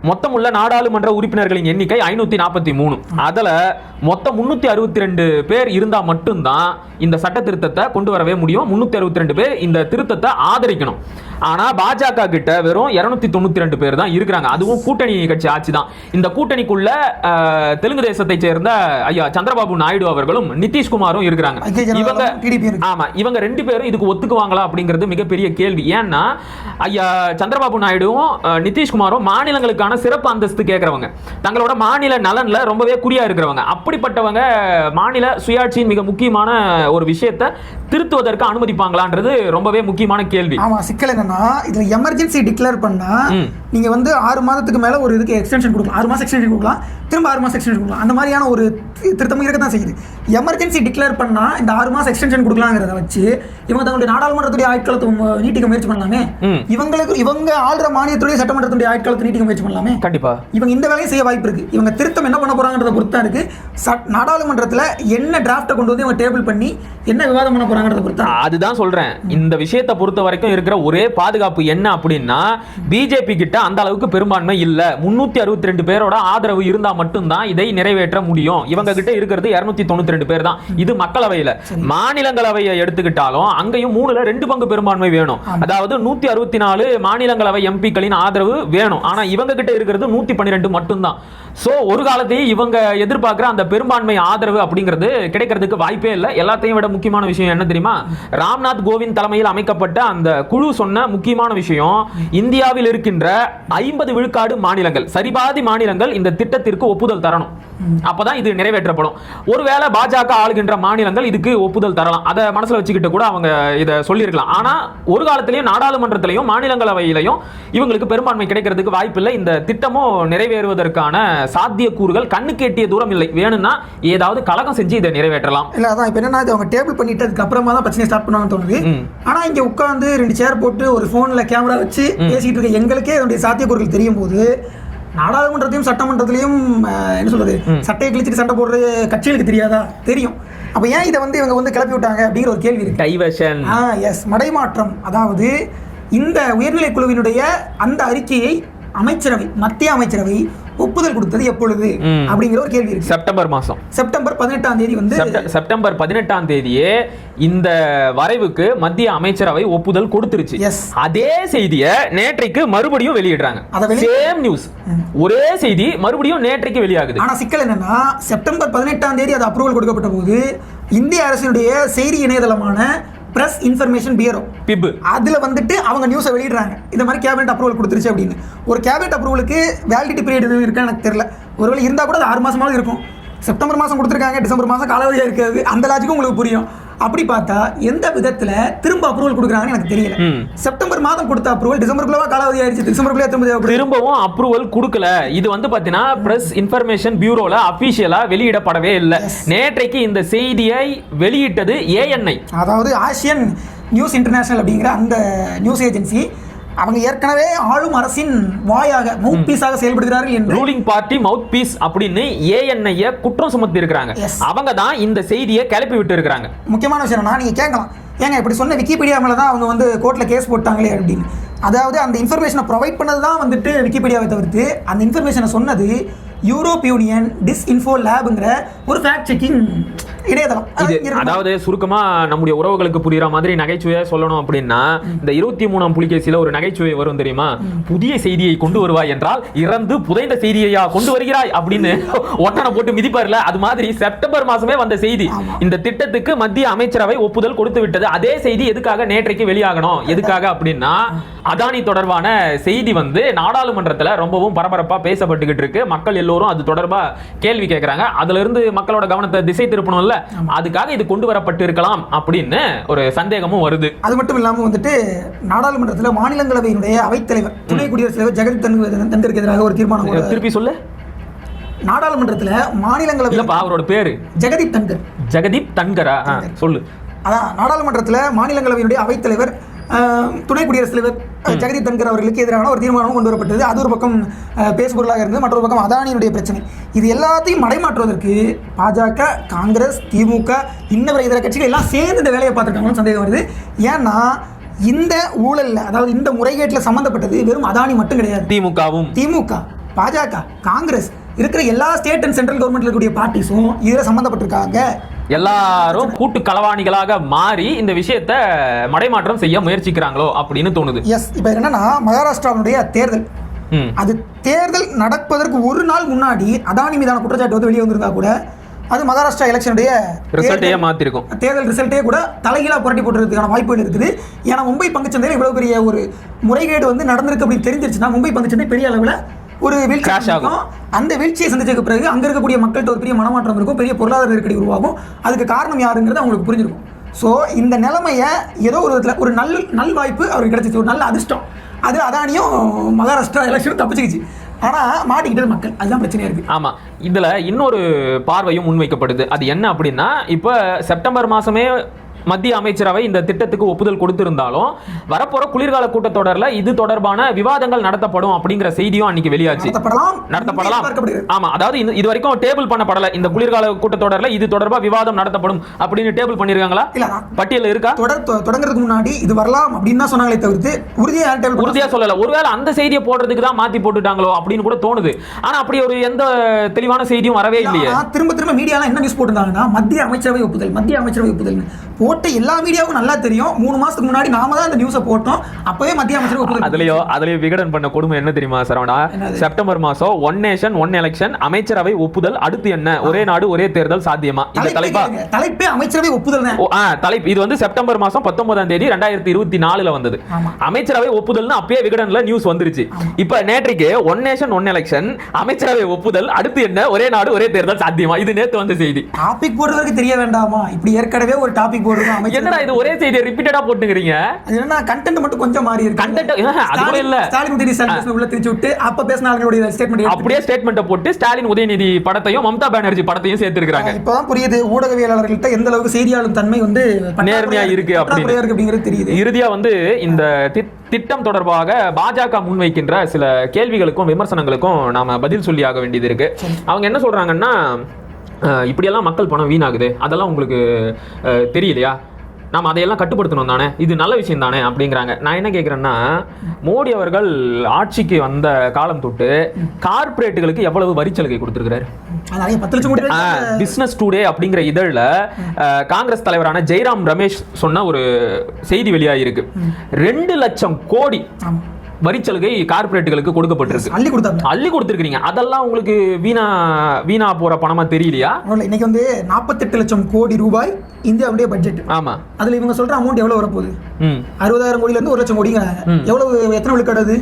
மொத்தம் உள்ள நாடாளுமன்ற உறுப்பினர்களின் எண்ணிக்கை 543. அதுல மொத்தம் 362 பேர் இருந்தா மட்டும்தான் இந்த சட்ட திருத்தத்தை கொண்டு வரவே முடியும். 362 பேர் இந்த திருத்தத்தை ஆதரிக்கணும். ஆனா பாஜக கிட்ட வெறும் 292 பேர் தான் இருக்கிறாங்க. அதுவும் கூட்டணி கட்சி ஆட்சி தான். இந்த கூட்டணிக்குள்ள தெலுங்கு தேசத்தை சேர்ந்த ஐயா சந்திரபாபு நாயுடு அவர்களும் நிதிஷ்குமாரும் இருக்கிறாங்க. இவங்க 2 பேரும் இதுக்கு ஒத்துக்குவாங்களா அப்படிங்கிறது மிகப்பெரிய கேள்வி. ஏன்னா ஐயா சந்திரபாபு நாயுடுவும் நிதிஷ்குமாரும் மாநிலங்களுக்கான சிறப்பு அந்தஸ்து கேட்கிறவங்க, தங்களோட மாநில நலன்ல ரொம்பவே குறியா இருக்கிறவங்க. அப்படிப்பட்டவங்க மாநில சுயாட்சியின் மிக முக்கியமான ஒரு விஷயத்தை திருத்துவதற்கு அனுமதிப்பாங்களான்றது ரொம்பவே முக்கியமான கேள்வி. ஆமா, சிக்கல் என்னன்னா இதுல எமர்ஜென்சி டிக்ளேர் பண்ணா நீங்க வந்து 6 மாதத்துக்கு மேல ஒரு இதுக்கு எக்ஸ்டென்ஷன் கொடுக்கலாம், 6 மாசம் எக்ஸ்டென்ஷன் கொடுக்கலாம், திரும்ப 6 மாசம் எக்ஸ்டென்ஷன் கொடுக்கலாம். அந்த மாதிரியான ஒரு திருத்தம் இருக்க தான் செய்யுது. எமர்ஜென்சி டிக்ளேர் பண்ணா இந்த 6 மாசம் எக்ஸ்டென்ஷன் கொடுக்கலாங்கிறத வச்சு இவங்க தங்களுடைய நாடாளுமன்றத்துடைய ஆட்களத்தை நீட்டிக்க முயற்சி பண்ணலாமே. இவங்க ஆளுற மாநிலத்துடைய சட்டமன்றத்துடைய ஆட்களத்தை நீட்டிக்க முயற்சி பண்ணலாமே. கண்டிப்பா இவங்க இந்த வேலையை செய்ய வாய்ப்பு இருக்கு. இவங்க திருத்தம் என்ன பண்ண போறாங்கன்றத பொறுத்தா இருக்கு. நாடாளுமன்றத்துல என்ன டிராஃப்ட்டை கொண்டு வந்து இவங்க டேபிள் பண்ணி என்ன விவாதம் பண்ண போறாங்கன்றத பொறுத்தா. அதுதான் சொல்றேன். இந்த விஷயத்தை பொறுத்த வரைக்கும் இருக்கிற ஒரே பாதுகாப்பு என்ன அப்படின்னா பிஜேபி கிட்ட அந்த அளவுக்கு பெரும்பான்மை இல்ல. 362 பேரோட ஆதரவு இருந்தா மட்டும்தான் இதை நிறைவேற்ற முடியும். இவங்க கிட்ட இருக்கிறது 292 பேர் தான். இது மக்களவையில. மாநிலங்களவையை எடுத்துக்கிட்டாலும் அங்கேயும் 3/2 பெரும்பான்மை வேணும். அதாவது 164 மாநிலங்களவை எம்பிக்களின் ஆதரவு வேணும். ஆனா இவங்க கிட்ட இருக்கிறது 112 மட்டும்தான். சோ ஒரு காலத்தையும் இவங்க எதிர்பார்க்கிற அந்த பெரும்பான்மை ஆதரவு அப்படிங்கிறது கிடைக்கிறதுக்கு வாய்ப்பே இல்லை. எல்லாத்தையும் விட முக்கியமான விஷயம் என்ன தெரியுமா? ராம்நாத் கோவிந்த் தலைமையில் அமைக்கப்பட்ட அந்த குழு சொன்ன முக்கியமான விஷயம், இந்தியாவில் இருக்கின்ற 50 விழுக்காடு மாநிலங்கள், சரிபாதி மாநிலங்கள் இந்த திட்டத்திற்கு ஒப்புதல் தரணும். அப்பதான் இது நிறைவேற்றப்படும். ஒருவேளை பாஜக ஆளுகின்ற மாநிலங்கள் இதுக்கு ஒப்புதல் தரலாம். அதை மனசுல வச்சுக்கிட்டு கூட அவங்க இதை சொல்லியிருக்கலாம். ஆனா ஒரு காலத்திலையும் நாடாளுமன்றத்திலையும் மாநிலங்களவையிலையும் இவங்களுக்கு பெரும்பான்மை கிடைக்கிறதுக்கு வாய்ப்பு இல்லை. இந்த திட்டமும் நிறைவேறுவதற்கான சாத்தியக்கூறுகள் கண்ணுக்கு எட்டிய தூரம் இல்லை. வேணும்னா ஏதாவது கலகம் செஞ்சு இதை நிறைவேற்றலாம். இல்ல அதான் இப்ப என்னன்னா அவங்க டேபிள் பண்ணிட்டதுக்கு அப்புறமா தான் பிரச்சனை ஸ்டார்ட் பண்ணுவாங்கன்னு தோணுது. ஆனா இங்க உட்கார்ந்து 2 சேர் போட்டு ஒரு போன்ல கேமரா வச்சு பேசிட்டு இருக்க எங்களுக்கே அதனுடைய சாத்தியக்கூறுகள் தெரியும் போது நாடாளுமன்றத்தையும் சட்டமன்றத்திலையும் என்ன சொல்றது சட்டையை கிழிச்சிட்டு சண்டை போடுற கட்சிகளுக்கு தெரியாதா? தெரியும். அப்ப ஏன் இதை வந்து இவங்க வந்து கிளப்பி விட்டாங்க அப்படிங்கிற ஒரு கேள்வி இருக்கு. டைவர்ஷன். எஸ், மடைமாற்றம். அதாவது இந்த உயர்நிலை குழுவினுடைய அந்த அறிக்கையை மத்திய அமைச்சரவை ஒப்புதல் கொடுத்தது எப்பொழுது அப்படிங்கிற ஒரு கேள்வி இருக்கு. செப்டம்பர் மாசம், செப்டம்பர் 18ஆம் தேதி வந்து செப்டம்பர் 18ஆம் தேதியே இந்த வரைவுக்கு மத்திய அமைச்சரவை ஒப்புதல் கொடுத்துருச்சு. அதே செய்தியை நேற்றைக்கு மறுபடியும் வெளியிடுறாங்க. சேம் நியூஸ், ஒரே செய்தி மறுபடியும் நேற்றைக்கு வெளியாகுது. ஆனா சிக்கல் என்னன்னா செப்டம்பர் 18ஆம் தேதி அது அப்ரூவல் கொடுக்கப்பட்ட போது இந்திய அரசினுடைய செய்தி இணையதளமான பிரஸ் இன்ஃபர்மேஷன் பியூரோ பிப் அதுல வந்துட்டு அவங்க நியூஸை வெளியிடுறாங்க, இந்த மாதிரி கேபினட் அப்ரூவல் கொடுத்துருச்சு அப்படின்னு. ஒரு கேபினட் அப்ரூவலுக்கு வேலிடிட்டி பீரியட் எதுவும் இருக்கான்னு எனக்கு தெரியல. ஒருவேளை இருந்தா கூட அது 6 மாசமாவது இருக்கும். செப்டம்பர் மாசம் கொடுத்துருக்காங்க, டிசம்பர் மாசம் காலாவதியா இருக்காது. அந்த லாஜிக்கும் உங்களுக்கு புரியும். அப்படி பார்த்தா எந்த விதத்துல திரும்ப அப்ரூவல் கொடுக்குறாங்கன்னு எனக்கு தெரியல. செப்டம்பர் மாதம் கொடுத்த அப்ரூவல் டிசம்பருக்குள்ள காலாவதி ஆயிடுச்சு. டிசம்பருக்குள்ள திரும்பவும் அப்ரூவல் கொடுக்கல. இது வந்து பாத்தீங்கன்னா பிரஸ் இன்ஃபர்மேஷன் பியூரோல அபிஷியலா வெளியிடப்படவே இல்லை. நேற்றைக்கு இந்த செய்தியை வெளியிட்டது ANI, அதாவது ஆசியன் நியூஸ் இன்டர்நேஷனல் அப்படிங்கிற அந்த நியூஸ் ஏஜென்சி. அவங்க ஏற்கனவே ஆளும் அரசின் வாயாக மவுத் பீஸாக செயல்படுகிறார்கள் என்று ரூலிங் பார்ட்டி மவுத் பீஸ் அப்படின்னு ANI குற்றம் சுமத்தி இருக்கிறாங்க. அவங்க தான் இந்த செய்தியை கிளப்பி விட்டு இருக்காங்க. முக்கியமான விஷயம் என்னன்னா, நீங்க கேட்கலாம், ஏங்க இப்படி சொன்ன விக்கிபீடியா மேல தான் அவங்க வந்து கோர்ட்ல கேஸ் போட்டாங்களே அப்படின்னு. அதாவது அந்த இன்ஃபர்மேஷனை ப்ரொவைட் பண்ணது தான் வந்துட்டு விக்கிபீடியாவை தவிர்த்து அந்த இன்ஃபர்மேஷனை சொன்னது யூரோப் யூனியன் டிஸ்இன்ஃபோ லேப்ங்கிற ஒரு ஃபேக்ட் செக்கிங் இணையதளம். அதாவது சுருக்கமா நம்முடைய உறவுகளுக்கு புரியுற மாதிரி நகைச்சுவையா சொல்லணும் அப்படின்னா, இந்த 23ஆம் புலிகேசியில ஒரு நகைச்சுவை வரும் தெரியுமா? புதிய செய்தியை கொண்டு வருவாய் என்றால் இறந்து புதைந்த செய்தியையா கொண்டு வருகிறாய் அப்படின்னு ஒட்டனை போட்டு மிதிப்பார்ல, அது மாதிரி செப்டம்பர் மாசமே வந்த செய்தி. இந்த திட்டத்துக்கு மத்திய அமைச்சரவை ஒப்புதல் கொடுத்து விட்டது. அதே செய்தி எதுக்காக நேற்றைக்கு வெளியாகணும்? எதுக்காக அப்படின்னா, அதானி தொடர்பான செய்தி வந்து நாடாளுமன்றத்துல ரொம்பவும் பரபரப்பா பேசப்பட்டுக்கிட்டு இருக்கு. மக்கள் எல்லோரும் அது தொடர்பா கேள்வி கேட்கறாங்க. அதுல இருந்து மக்களோட கவனத்தை திசை திருப்பணும்ல, அதுக்காக இது கொண்டு வரப்பட்டு இருக்கலாம் அப்படின்னு ஒரு சந்தேகமும் வருது. அது மட்டும் இல்லாம வந்துட்டு நாடாளுமன்றத்தில் மாநிலங்களவையினுடைய அவைத்தலைவர் துணை குடியரசுத் தலைவர் ஜெகதீப் தன்கருக்கு எதிராக ஒரு தீர்மானம். திருப்பி சொல்லு. நாடாளுமன்றத்துல மாநிலங்களவை இல்லப்பா அவரோட பேரு ஜெகதீப் தன்கர். ஜெகதீப் தன்கரா? சொல்லு. அதான் நாடாளுமன்றத்துல மாநிலங்களவையினுடைய அவைத்தலைவர் துணை குடியரசுத் தலைவர் ஜெகதீப் தன்கர் அவர்களுக்கு எதிரான ஒரு தீர்மானம் கொண்டு வரப்பட்டது. அது ஒரு பக்கம் பேசுபொருளாக இருந்தது, மற்றொரு பக்கம் அதானியினுடைய பிரச்சனை. இது எல்லாத்தையும் மடைமாற்றுவதற்கு பாஜக, காங்கிரஸ், திமுக, இன்னவரை இதர கட்சிகள் எல்லாம் சேர்ந்து இந்த வேலையை பார்த்துருக்காங்கன்னு சந்தேகம் வருது. ஏன்னா இந்த ஊழல்ல, அதாவது இந்த முறைகேட்டில் சம்பந்தப்பட்டது வெறும் அதானி மட்டும் கிடையாது. திமுக, பாஜக, காங்கிரஸ் இருக்கிற எல்லா ஸ்டேட் அண்ட் சென்ட்ரல் கவர்மெண்ட்ல இருக்கக்கூடிய பார்ட்டிஸும் இதில் சம்பந்தப்பட்டிருக்காங்க. எல்லாரும் கூட்டு களவாணிகளாக மாறி இந்த விஷயத்தை மடைமாற்றம் செய்ய முயற்சிக்கிறாங்களோ அப்படின்னு தோணுது. எஸ். இப்போ என்னன்னா மகாராஷ்டிராவுடைய தேர்தல், அது தேர்தல் நடப்பதற்கு ஒரு நாள் முன்னாடி அதானி மீதான குற்றச்சாட்டு வந்து வெளியே வந்திருந்தா கூட அது மகாராஷ்டிரா எலெக்ஷனுடைய ரிசல்ட்டையே மாத்திருக்கும். தேர்தல் ரிசல்ட்டே கூட தலைகீழா புரட்டி போட்டுறதுக்கான வாய்ப்புகள் இருக்குது. ஏன்னா மும்பை பங்குச்சந்தையில் இவ்வளவு பெரிய ஒரு முறைகேடு வந்து நடந்திருக்கு அப்படின்னு தெரிஞ்சிருச்சுன்னா மும்பை பங்குச்சந்தை பெரிய அளவில் ஒரு வீழ்ச்சி ஆகும். அந்த வீழ்ச்சியை சந்திச்சதுக்கு பிறகு அங்க இருக்கக்கூடிய மக்கள்கிட்ட ஒரு பெரிய மனமாற்றம் இருக்கும், பெரிய பொருளாதார நெருக்கடி உருவாகும். அதுக்கு காரணம் யாருங்கிறது அவங்களுக்கு புரிஞ்சிருக்கும். ஸோ இந்த நிலைமையை ஏதோ ஒரு விதத்தில் ஒரு நல் வாய்ப்பு அவருக்கு கிடைச்சிச்சு, ஒரு நல்ல அதிர்ஷ்டம். அது அதானியும் மகாராஷ்டிரா எலெக்ஷனும் தப்பிச்சுக்கிச்சு. ஆனா மாட்டிக்கிட்டது மக்கள், அதுதான் பிரச்சனையா இருக்கு. ஆமா, இதுல இன்னொரு பார்வையும் முன்வைக்கப்படுது. அது என்ன அப்படின்னா, இப்ப செப்டம்பர் மாசமே மத்திய அமைச்சரவை இந்த திட்டத்துக்கு ஒப்புதல் கொடுத்திருந்தாலும் வரப்போற குளிர்கால கூட்டத்தொடர்ல இது தொடர்பான விவாதங்கள் நடத்தப்படும் அப்படிங்கிற செய்தியும் அன்னைக்கு வெளியாச்சு. நடத்தப்படலாம். ஆமா, அதாவது இது வரைக்கும் டேபிள் பண்ணப்படல. இந்த குளிர்கால கூட்டத்தொடர்ல இது தொடர்பா விவாதம் நடத்தப்படும் அப்படின்னு டேபிள் பண்ணிருக்காங்களா? பட்டியல் இருக்கா? தொடங்குறதுக்கு முன்னாடி இது வரலாம் அப்படின்னு தான் சொன்னாங்களே தவிர்த்து உறுதியா சொல்லல. ஒருவேளை அந்த செய்தியை போடுறதுக்கு தான் மாத்தி போட்டுட்டாங்களோ அப்படின்னு கூட தோணுது. ஆனா அப்படி ஒரு எந்த தெளிவான செய்தியும் வரவே இல்லையே. திரும்ப மீடியால என்ன நியூஸ் போட்டுருந்தாங்கன்னா மத்திய அமைச்சரவை ஒப்புதல் போட்டு எல்லா மீடியாவுக்கும் நல்லா தெரியும். 3 மாசத்துக்கு முன்னாடி நாம தான் இந்த நியூஸை போட்டோம். அப்பவே மத்திய அமைச்சரவை ஒப்புதல். அதுலயோ விகடன் பண்ண கொடுமை என்ன தெரியுமா சரவணா? செப்டம்பர் மாசம் ஒன் நேஷன் ஒன் எலெக்ஷன், அமைச்சரவை ஒப்புதல், அடுத்து என்ன, ஒரே நாடு ஒரே தேர்தல் சாத்தியமா? இந்த தலைப்பே அமைச்சரவை ஒப்புதல் தான். தலைப்பு இது வந்து செப்டம்பர் மாசம் 19ஆம் தேதி 2024 வந்தது. அமைச்சரவை ஒப்புதல்னு அப்பயே விகடன்ல நியூஸ் வந்துருச்சு. இப்ப நேற்றைக்கு ஒன் நேஷன் ஒன் எலெக்ஷன், அமைச்சரவை ஒப்புதல், அடுத்து என்ன, ஒரே நாடு ஒரே தேர்தல் சாத்தியமா? இது நேத்து வந்த செய்தி. டாபிக் போடுறதுக்கு தெரிய வேண்டாமா? இப்படி ஏற்கனவே ஒரு டாபிக் போடுறோம். என்னடா இது ஒரே செய்தியை ரிப்பீட்டடா போட்டுங்கறீங்க? என்னன்னா கண்டென்ட் மட்டும் கொஞ்சம் மாறி இருக்கு. கண்டென்ட் அது கூட இல்ல. ஸ்டாலின் உதயநிதி உள்ள திருச்சி விட்டு அப்ப பேசின ஆளுங்களுடைய ஸ்டேட்மென்ட் அப்படியே ஸ்டேட்மென்ட்ட போட்டு ஸ்டாலின் உதயநிதி படத்தையும் மம்தா பானர்ஜி படத்தையும் சேர்த்து இருக்காங்க. இப்பதான் புரியுது ஊடகவியலாளர்கள்ட்ட எந்த அளவுக்கு செய்தியாளர் தன்மை வந்து நேர்மையா இருக்கு அப்படிங்கிறது தெரியுது. இறுதியா வந்து இந்த திட்டம் தொடர்பாக பாஜக முன்வைக்கின்ற சில கேள்விகளுக்கும் விமர்சனங்களுக்கும் நாம பதில் சொல்லி ஆக வேண்டியது இருக்கு. அவங்க என்ன சொல்றாங்கன்னா, இப்படியெல்லாம் மக்கள் பணம் வீணாகுது, அதெல்லாம் உங்களுக்கு தெரியலையா? நாம் அதையெல்லாம் கட்டுப்படுத்தணும் தானே, இது நல்ல விஷயம் தானே அப்படிங்கிறாங்க. நான் என்ன கேட்குறேன்னா, மோடி அவர்கள் ஆட்சிக்கு வந்த காலம் தொட்டு கார்பரேட்டுகளுக்கு எவ்வளவு வரிச்சலுகை கொடுத்துருக்கிறாரு? பிசினஸ் டுடே அப்படிங்கிற இதழில் காங்கிரஸ் தலைவரான ஜெய்ராம் ரமேஷ் சொன்ன ஒரு செய்தி வெளியாகிருக்கு. 2 லட்சம் கோடி வரிச்சலுகை கார்பரேட்டுகளுக்கு கொடுக்கப்பட்டிருக்கு. அள்ளி கொடுத்துருக்கீங்க. அதெல்லாம் உங்களுக்கு வீணா போற பணமா தெரியலையா? இன்னைக்கு வந்து 48 லட்சம் கோடி ரூபாய் இந்தியாவுடைய பட்ஜெட். ஆமா, அதுல இவங்க சொல்ற அமௌண்ட் எவ்வளவு வரப்போகுது? 60,000 கோடியில இருந்து 1 லட்சம் கோடிங்கிறாங்க. எவ்வளவு, எத்தனை விழுக்காடு அது?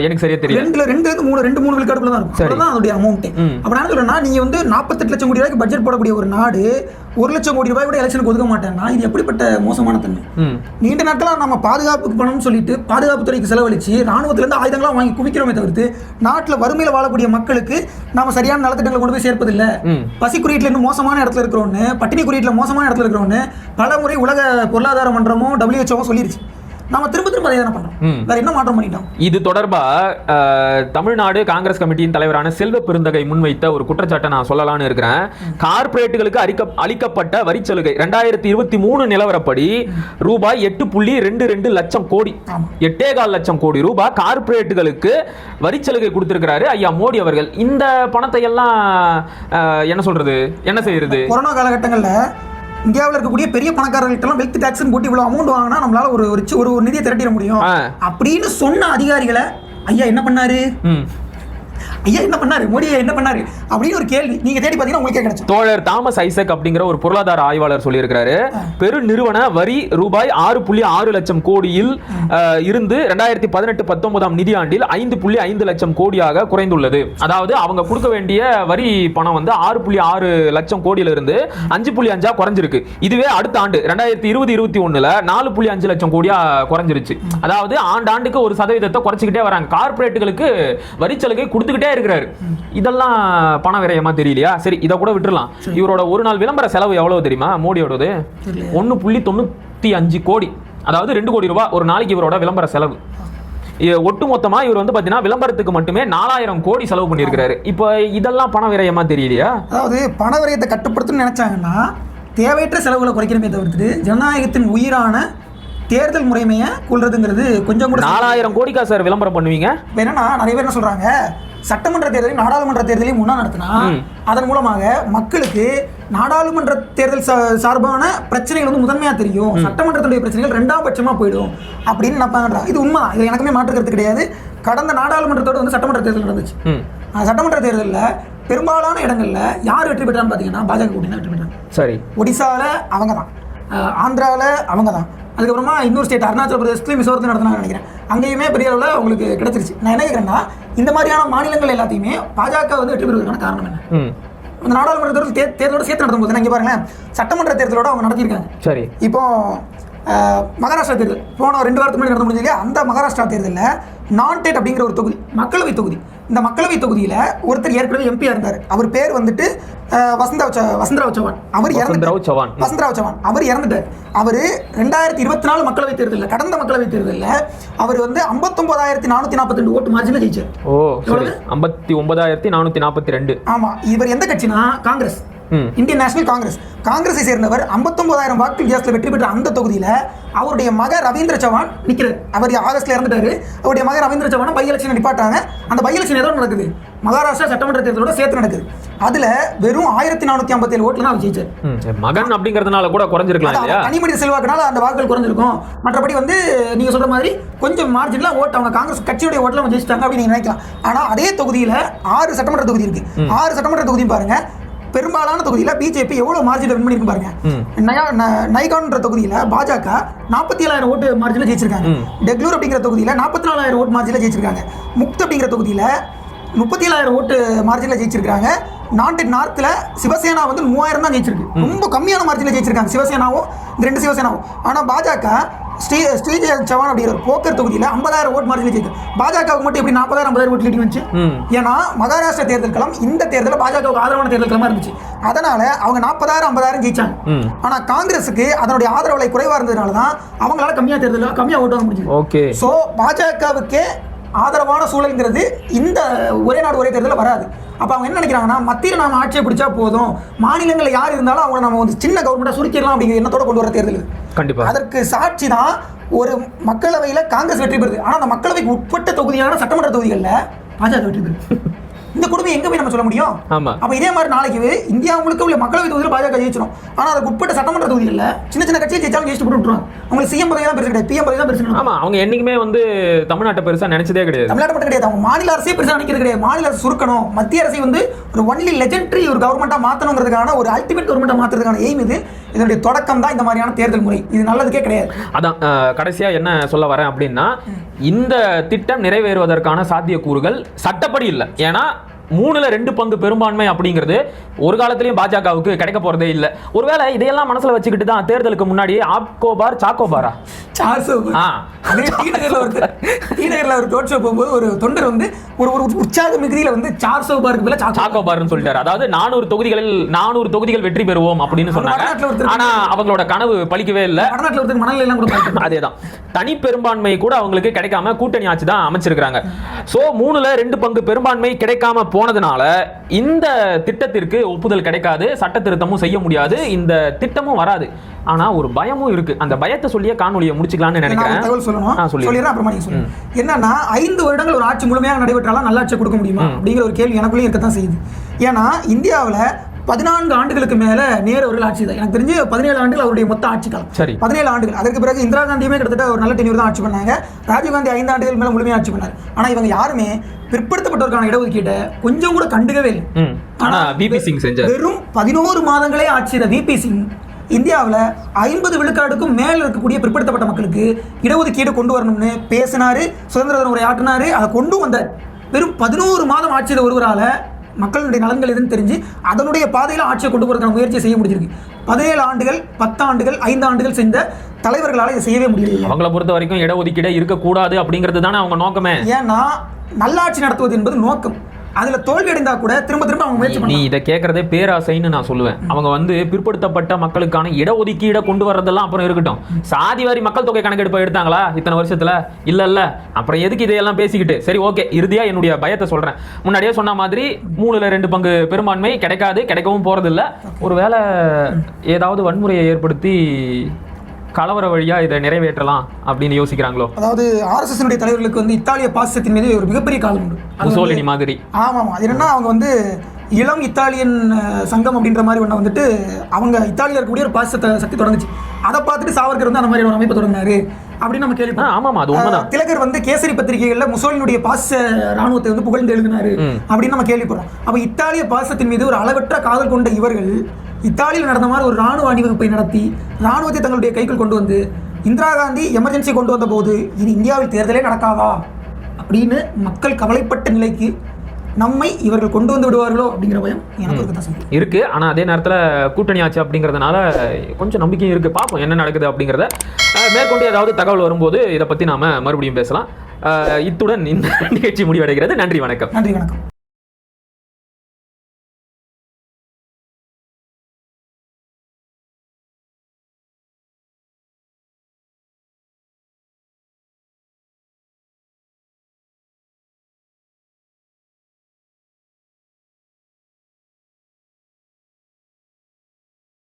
எனக்கு சரியா தெரியல. 2-3 விழுக்காடுக்குள்ள தான் இருக்கும். அதுதான் அதோட அமௌண்ட். அப்ப நான் சொல்றேன்னா, நீங்க வந்து 48 லட்சம் கோடி ரூபாய்க்கு பட்ஜெட் போடக்கூடிய ஒரு நாடு 1 லட்சம் கோடி ரூபாய் கூட எலெக்ஷனுக்கு ஒதுக்க மாட்டேன்னா இது எப்படிப்பட்ட மோசமான தன்மை? நீண்ட நாட்களா நம்ம பாதுகாப்புக்கு பணம்னு சொல்லிட்டு பாதுகாப்புத்துறைக்கு செலவழிச்சு ராணுவத்துல இருந்து ஆயுதங்களாம் வாங்கி குவிக்கிறோமே தவிர்த்து நாட்டுல வறுமையில வாழக்கூடிய மக்களுக்கு நாம சரியான நலத்திட்டங்களை கொண்டு போய் சேர்ப்பதில்லை. பசி குறியீட்டுல இன்னும் மோசமான இடத்துல இருக்கிறோன்னு, பட்டினி குறியீட்டுல மோசமான இடத்துல இருக்கிறோன்னு பல முறை உலக பொருளாதார மன்றமும் WHO சொல்லிருச்சு. நாம திரும்ப அதை என்ன பண்றோம்? வேற என்ன மாற்றம் பண்ணிட்டோம்? இது தொடர்பா தமிழ்நாடு காங்கிரஸ் கமிட்டியின் தலைவரான செல்வ பெருந்தகை முன்வைத்த ஒரு குற்றச்சாட்டை நான் சொல்லலாம்னு இருக்கிறேன். கார்பரேட்டுகளுக்கு அளிக்கப்பட்ட வரிச்சலுகை 2023 நிலவரப்படி ரூபாய் 8.22 லட்சம் கோடி, 8.25 லட்சம் கோடி ரூபாய் கார்பரேட்டுகளுக்கு வரிச்சலுகை கொடுத்திருக்கிறாரு ஐயா மோடி அவர்கள். இந்த பணத்தை எல்லாம் என்ன சொல்றது, என்ன செய்யறது? கொரோனா காலகட்டங்கள்ல இந்தியாவில் இருக்கக்கூடிய பெரிய பணக்காரர்கள்ட்டெல்லாம் வெல்த் டாக்ஸ் போட்டு இவ்வளவு அமௌண்ட் வாங்கினா நம்மளால ஒரு நிதியை திரட்டிட முடியும் அப்படின்னு சொன்ன அதிகாரிகளை ஐயா என்ன பண்ணாரு? மோடி என்ன பண்ணாரு அப்படின்னு ஒரு கேள்வி நீங்க தேடி பாத்தீங்கன்னா உங்களுக்கே கிடைக்கும். தோழர் தாமஸ் ஐசக் அப்படிங்கிற ஒரு பொருளாதார ஆய்வாளர் சொல்லியிருக்கிறாரு, பெரு நிறுவன வரி ரூபாய் 6.6 லட்சம் கோடியில் இருந்து 2018-19 நிதியாண்டில் 5.5 லட்சம் கோடியாக குறைந்துள்ளது. அதாவது அவங்க கொடுக்க வேண்டிய வரி பணம் வந்து 6.6 லட்சம் கோடியில இருந்து 5.5 குறைஞ்சிருக்கு. இதுவே அடுத்த ஆண்டு 2020-21 4.5 லட்சம் கோடியா குறைஞ்சிருச்சு. அதாவது ஆண்டாண்டுக்கு 1% குறைச்சிக்கிட்டே வராங்க. கார்பரேட்டுகளுக்கு வரிச்சலுகை கொடுத்துக்கிட்டே பண்ணிக்கிட்டே இருக்கிறாரு. இதெல்லாம் பண விரயமா தெரியலையா? சரி, இதை கூட விட்டுறலாம். இவரோட ஒரு நாள் விளம்பர செலவு எவ்வளவு தெரியுமா மோடியோடது? 1.95 கோடி, அதாவது 2 கோடி ரூபாய் ஒரு நாளைக்கு இவரோட விளம்பர செலவு. ஒட்டு மொத்தமா இவர் வந்து பாத்தீங்கன்னா விளம்பரத்துக்கு மட்டுமே 4000 கோடி செலவு பண்ணியிருக்கிறாரு. இப்போ இதெல்லாம் பண விரயமா தெரியலையா? அதாவது பண விரயத்தை கட்டுப்படுத்தணும்னு நினைச்சாங்கன்னா தேவையற்ற செலவுகளை குறைக்கணுமே தவிர்த்துட்டு ஜனநாயகத்தின் உயிரான தேர்தல் முறைமையை கொள்றதுங்கிறது கொஞ்சம் கூட 4000 கோடிக்கா சார் விளம்பரம் பண்ணுவீங்க? என்னன்னா நிறைய பேர் என்ன சொல்றாங்க, சட்டமன்ற தேர்தலையும் நாடாளுமன்ற தேர்தலையும் முன்னா நடத்தினா அதன் மூலமாக மக்களுக்கு நாடாளுமன்ற தேர்தல் சார்பான பிரச்சனைகள் வந்து முதன்மையா தெரியும், சட்டமன்றத்துடைய பிரச்சனைகள் 2ஆம் பட்சமா போயிடும் அப்படின்னு நினைப்பாங்கன்றா. இது உண்மைதான், இது எனக்குமே மாற்றுக்கிறது கிடையாது. கடந்த நாடாளுமன்றத்தோடு வந்து சட்டமன்ற தேர்தல் நடந்துச்சு. சட்டமன்ற தேர்தலில் பெரும்பாலான இடங்கள்ல யார் வெற்றி பெற்றான்னு பாத்தீங்கன்னா பாஜக கூட்டணி வெற்றி பெற்றாங்க. சரி, ஒடிசால அவங்க தான், ஆந்திரால அவங்க தான், அதுக்கப்புறமா இன்னொரு ஸ்டேட் அருணாச்சல பிரதேசத்துலையும் மிசோரத்தில் நடத்தினாங்க நினைக்கிறேன். அங்கேயுமே பெரிய அளவில் உங்களுக்கு கிடைச்சிருச்சு. நான் என்ன கேட்குறேன்னா, இந்த மாதிரியான மாநிலங்கள் எல்லாத்தையுமே பாஜக வந்து வெற்றி பெறுவதற்கான காரணம் என்ன? அந்த நாடாளுமன்ற தேர்தலோட சேர்த்து நடத்தும் போது இங்கே பாருங்களேன், சட்டமன்ற தேர்தலோட அவங்க நடத்தியிருக்காங்க. சரி, இப்போ மகாராஷ்டிரா தேர்தல் போன 2 வாரத்துக்கு முன்னாடி நடத்த முடிஞ்சது இல்லையா? அந்த மகாராஷ்டிரா தேர்தலில் நான்டேட் அப்படிங்கிற ஒரு தொகுதி, மக்களவை தொகுதி. இந்த மக்களவை தொகுதியில் ஒருத்தர் ஏற்கனவே எம்பியா இருந்தார். அவர் பேர் வந்துட்டு வசந்தராவ் சவான். அவர் இறந்துட்டார். அவர் 2024 மக்களவை தேர்தலில், கடந்த மக்களவை தேர்தலில் அவர் வந்து 59,442 ஓட்டு மார்ஜினில் ஜெயிச்சார். 59,442. ஆமா, இவர் எந்த கட்சினா காங்கிரஸ், இந்தியன் நேஷனல் காங்கிரஸை சேர்ந்தவர். 59,000 வாக்கு வித்தியாசத்தில் வெற்றி பெற்ற அந்த தொகுதியில் அவருடைய மகன் ரவீந்திர சவான் நிற்கிறார். அவர் ஆகஸ்ட்ல இறந்துட்டாரு. அவருடைய மகன் ரவீந்திர சவான் பை எலெக்ஷன் நிப்பாட்டாங்க. அந்த பை எலெக்ஷன் ஏதோ நடக்குது, மகாராஷ்டிரா சட்டமன்ற தேர்தலோட சேர்த்து நடக்குது. அதுல வெறும் 1457 ஓட்டுல தான் அவர் ஜெயிச்சார். மகன் அப்படிங்கறதுனால கூட குறைஞ்சிருக்கலாம் இல்லையா? தனிமனித செல்வாக்குனால அந்த வாக்குகள் குறைஞ்சிருக்கும். மற்றபடி வந்து நீங்க சொல்ற மாதிரி கொஞ்சம் மார்ஜின்ல ஓட்டு அவங்க காங்கிரஸ் கட்சியுடைய ஓட்டுல அவங்க ஜெயிச்சிட்டாங்க அப்படின்னு நீங்க நினைக்கலாம். ஆனா அதே தொகுதியில 6 சட்டமன்ற தொகுதி இருக்கு. 6 சட்டமன்ற தொகுதி பாருங்க, பெரும்பாலான தொகுதியில் பிஜேபி எவ்வளவு மார்ஜின் வின் பண்ணிருக்கு பாருங்க. நைகான்ற தொகுதியில் பாஜக 47,000 ஓட்டு மார்ஜினில் ஜெயிச்சிருக்காங்க. டெக்லூர் அப்படிங்கிற தொகுதியில் 44,000 ஓட்டு மார்ஜினில் ஜெயிச்சிருக்காங்க. முக்த் அப்படிங்கிற தொகுதியில் 37,000 ஓட்டு மார்ஜினில் ஜெயிச்சிருக்காங்க. நார்த்தில் சிவசேனா வந்து 3,000 தான் ஜெயிச்சிருக்கு. ரொம்ப கம்மியான மார்ஜினில் ஜெயிச்சிருக்காங்க சிவசேனாவும், 2 சிவசேனாவும். ஆனால் பாஜக ஸ்ரீஜெய சவான் அப்படிங்கிற போக்கர் தொகுதியில் 50,000 ஓட்டு மார்ஜினில் ஜெயிச்சு. பாஜகவுக்கு மட்டும் எப்படி 40,000-50,000 ஓட்டு லீடிங் வந்துச்சு? ஏன்னா மகாராஷ்டிரா தேர்தல் களம் இந்த தேர்தலில் பாஜகவுக்கு ஆதரவான தேர்தல் களமா இருந்துச்சு. அதனால அவங்க 40,000-50,000 ஜெயிச்சாங்க. ஆனா காங்கிரஸுக்கு அதனுடைய ஆதரவு விலை குறைவா இருந்ததுனால தான் அவங்களால கம்மியா ஓட்டு வாங்க முடிஞ்சது. ஓகே, சோ பாஜகவுக்கு ஆதரவான சூழல்ங்கிறது இந்த ஒரே நாடு ஒரே தேர்தலில் வராது. அப்போ அவங்க என்ன நினைக்கிறாங்கன்னா, மத்தியில் நாம ஆட்சியை பிடிச்சா போதும், மாநிலங்களில் யார் இருந்தாலும் அவங்க நம்ம வந்து சின்ன கவர்மெண்ட்டாக சுருக்கிடலாம் அப்படிங்கிற எண்ணத்தோட கொண்டு வர தேர்தல். கண்டிப்பாக அதற்கு சாட்சி தான் ஒரு மக்களவையில் காங்கிரஸ் வெற்றி பெறுது. ஆனால் அந்த மக்களவைக்கு உட்பட்ட தொகுதியான சட்டமன்ற தொகுதிகளில் பாஜக வெற்றி பெறுது. இந்த கொடுமை எங்க போய் நம்ம சொல்ல முடியும்? அப்ப இதே மாதிரி நாளைக்கு இந்தியா முழுக்க உள்ள மக்களவை தொகுதியில் பாஜக ஜெயிச்சிடும். ஆனா அதுக்கு உட்பட்ட சட்டமன்ற தொகுதியில் சின்ன சின்ன கட்சியை ஜெயிச்சாலும் ஜெயிச்சு போட்டு விட்டுருவாங்க. அவங்களுக்கு சிஎம் பதவி தான் பெருசு கிடையாது, பிஎம் பதவி தான் பெருசு. ஆமா, அவங்க என்னைக்குமே வந்து தமிழ்நாட்டை பெருசா நினைச்சதே கிடையாது. தமிழ்நாட்டை மட்டும் கிடையாது, அவங்க மாநில அரசே பெருசா நினைக்கிறது கிடையாது. மாநில அரசு சுருக்கணும், மத்திய அரசை வந்து ஒரு ஒன்லி லெஜெண்டரி ஒரு கவர்மெண்டா மாற்றணுங்கிறதுக்கான ஒரு அல்டிமேட் கவர்மெண்டா மாற்றுறதுக்கான எய்ம் இது. இதனுடைய தொடக்கம் தான் இந்த மாதிரியான தேர்தல் முறை. இது நல்லதுக்கே கிடையாது. அதான் கடைசியா என்ன சொல்ல வரேன் அப்படின்னா, இந்த திட்டம் நிறைவேறுவதற்கான சாத்தியக்கூறுகள் சட்டப்படி இல்லை. ஏன்னா 3/2 பங்கு பெரும்பான்மை அப்படிங்கிறது ஒரு காலத்திலயும் பாஜகவுக்கு கிடைக்க போறதே இல்லை. ஒருவேளை இதையெல்லாம் மனசுல வச்சுக்கிட்டு தான் தேர்தலுக்கு முன்னாடி ஆப்கோபார் சாக்கோபாரா ஒரு ரோட் ஷோ போகும்போது ஒரு தொண்டர் வந்து ஒரு உற்சாக மிகுதியில வந்து 400 பாருக்கு மேல சாக்கோபார்னு சொல்லிட்டாரு. அதாவது 400 தொகுதிகள் வெற்றி பெறுவோம் அப்படின்னு சொன்னாங்க. ஆனா அவங்களோட கனவு பலிக்கவே இல்லை. அதேதான், தனி பெரும்பான்மை கூட அவங்களுக்கு கிடைக்காம கூட்டணி ஆட்சி தான் அமைச்சிருக்காங்க. சோ 3/2 பங்கு பெரும்பான்மை கிடைக்காம போனதுனால இந்த திட்டத்திற்கு ஒப்புதல் கிடைக்காது, சட்ட திருத்தமும் செய்ய முடியாது, இந்த திட்டமும் வராது. ஆனா ஒரு பயமும் இருக்கு. அந்த பயத்தை சொல்லியே காணொலியை முடிச்சுக்கலாம்னு நினைக்கிறேன். என்னன்னா 5 வருடங்கள் ஒரு ஆட்சி முழுமையாக நடைபெற்றாலும் நல்லாட்சி கொடுக்க முடியுமா அப்படிங்கிற ஒரு கேள்வி எனக்குள்ளே இருக்கத்தான் செய்யுது. ஏன்னா இந்தியாவில் 14 ஆண்டுகளுக்கு மேல நேரு அவர்கள் ஆட்சி தான். எனக்கு தெரிஞ்சு 17 ஆண்டுகள் அவருடைய மொத்த ஆட்சி காலம். 17 ஆண்டுகள். அதற்கு பிறகு இந்திரா காந்தியுமே கிட்டத்தட்ட ஒரு நல்ல டென்யூர் தான் ஆட்சி பண்ணாங்க. ராஜீவ்காந்தி 5 ஆண்டுகள் மேல முழுமையாக ஆட்சி பண்ணார். ஆனா இவங்க யாருமே பிற்படுத்தப்பட்டவருக்கான இடஒதுக்கீட்டை கொஞ்சம் கூட கண்டுக்கவே இல்லை. ஆனா விபி சிங் செஞ்சார். வெறும் 11 மாதங்களே ஆட்சி செய்த விபி சிங் இந்தியாவில் 50 விழுக்காடுக்கும் மேல் இருக்கக்கூடிய பிற்படுத்தப்பட்ட மக்களுக்கு இடஒதுக்கீடு கொண்டு வரணும்னு பேசினாரு, சுதந்திர தின உரை ஆற்றினாரு, அதை கொண்டு வந்தார். வெறும் 11 மாதம் ஆட்சி செய்த ஒருவரால மக்களுடைய நலன்கள் எதுன்னு தெரிஞ்சு அதனுடைய பாதையில் ஆட்சியை கொண்டு போறதுக்கான முயற்சியை செய்ய முடிஞ்சிருக்கு. 17 ஆண்டுகள், 10 ஆண்டுகள், 5 ஆண்டுகள் செஞ்ச தலைவர்களால் இதை செய்யவே முடியல. அவங்களை பொறுத்த வரைக்கும் இடஒதுக்கீடே இருக்கக்கூடாது அப்படிங்கிறது தானே அவங்க நோக்கமே. ஏன்னா நல்லாட்சி நடத்துவது என்பது நோக்கம். அதுல தோல்வி அடைந்தா கூட திரும்ப திரும்ப அவங்க முயற்சி நீ பண்ணி இதை கேட்கறதே பேராசைன்னு நான் சொல்லுவேன். அவங்க வந்து பிற்படுத்தப்பட்ட மக்களுக்கான இடஒதுக்கீடை கொண்டு வர்றதெல்லாம் அப்புறம் இருக்கட்டும், சாதி வாரி மக்கள் தொகை கணக்கெடுப்பு எடுத்தாங்களா இத்தனை வருஷத்துல? இல்ல. அப்புறம் எதுக்கு இதையெல்லாம் பேசிக்கிட்டு? சரி, ஓகே, இறுதியா என்னுடைய பயத்தை சொல்றேன். முன்னாடியே சொன்ன மாதிரி 3/2 பங்கு பெரும்பான்மை கிடைக்காது, கிடைக்கவும் போறதில்ல. ஒருவேளை ஏதாவது வன்முறையை ஏற்படுத்தி கலவர வழியா இதை நிறைவேற்றலாம் அப்படின்னு யோசிக்கிறாங்களோ? அதாவது RSS தலைவர்களுக்கு வந்து இத்தாலிய பாசத்தின் மீது ஒரு மிகப்பெரிய காலம் உண்டு. முசோலினி மாதிரி. ஆமாம், அது என்னன்னா அவங்க வந்து இளம் இத்தாலியன் சங்கம் அப்படின்ற மாதிரி ஒன்று வந்துட்டு அவங்க இத்தாலியில் இருக்கக்கூடிய ஒரு பாச சக்தி தொடங்குச்சு. அதை பார்த்துட்டு சாவர்கர் வந்து அந்த மாதிரி ஒரு அமைப்பு தொடங்கினாரு அப்படின்னு நம்ம கேள்விப்பட்டோம். ஆமாம், அது உண்மைதான். திலகர் வந்து கேசரி பத்திரிகைகளில் முசோலினுடைய பாச ராணுவத்தை வந்து புகழ்ந்து எழுதினாரு அப்படின்னு நம்ம கேள்விப்படுறோம். அப்போ இத்தாலிய பாசத்தின் மீது ஒரு அளவற்ற காதல் கொண்ட இவர்கள் இத்தாலியில் நடந்த மாதிரி ஒரு ராணுவ அணிவகுப்பை நடத்தி ராணுவத்தை தங்களுடைய கைக்குள் கொண்டு வந்து இந்திரா காந்தி எமர்ஜென்சி கொண்டு வந்த போது இது இந்தியாவில் தேர்தலே நடக்காதா அப்படின்னு மக்கள் கவலைப்பட்ட நிலைக்கு நம்மை இவர்கள் கொண்டு வந்து விடுவார்களோ அப்படிங்கிற பயம் எனக்கு இருக்கு. ஆனா அதே நேரத்தில் கூட்டணி ஆச்சு அப்படிங்கிறதுனால கொஞ்சம் நம்பிக்கையும் இருக்கு. பார்ப்போம் என்ன நடக்குது அப்படிங்கிறத. மேற்கொண்டு ஏதாவது தகவல் வரும்போது இதை பத்தி நாம மறுபடியும் பேசலாம். இத்துடன் இந்த நிகழ்ச்சி முடிவடைகிறது. நன்றி, வணக்கம். நன்றி, வணக்கம்.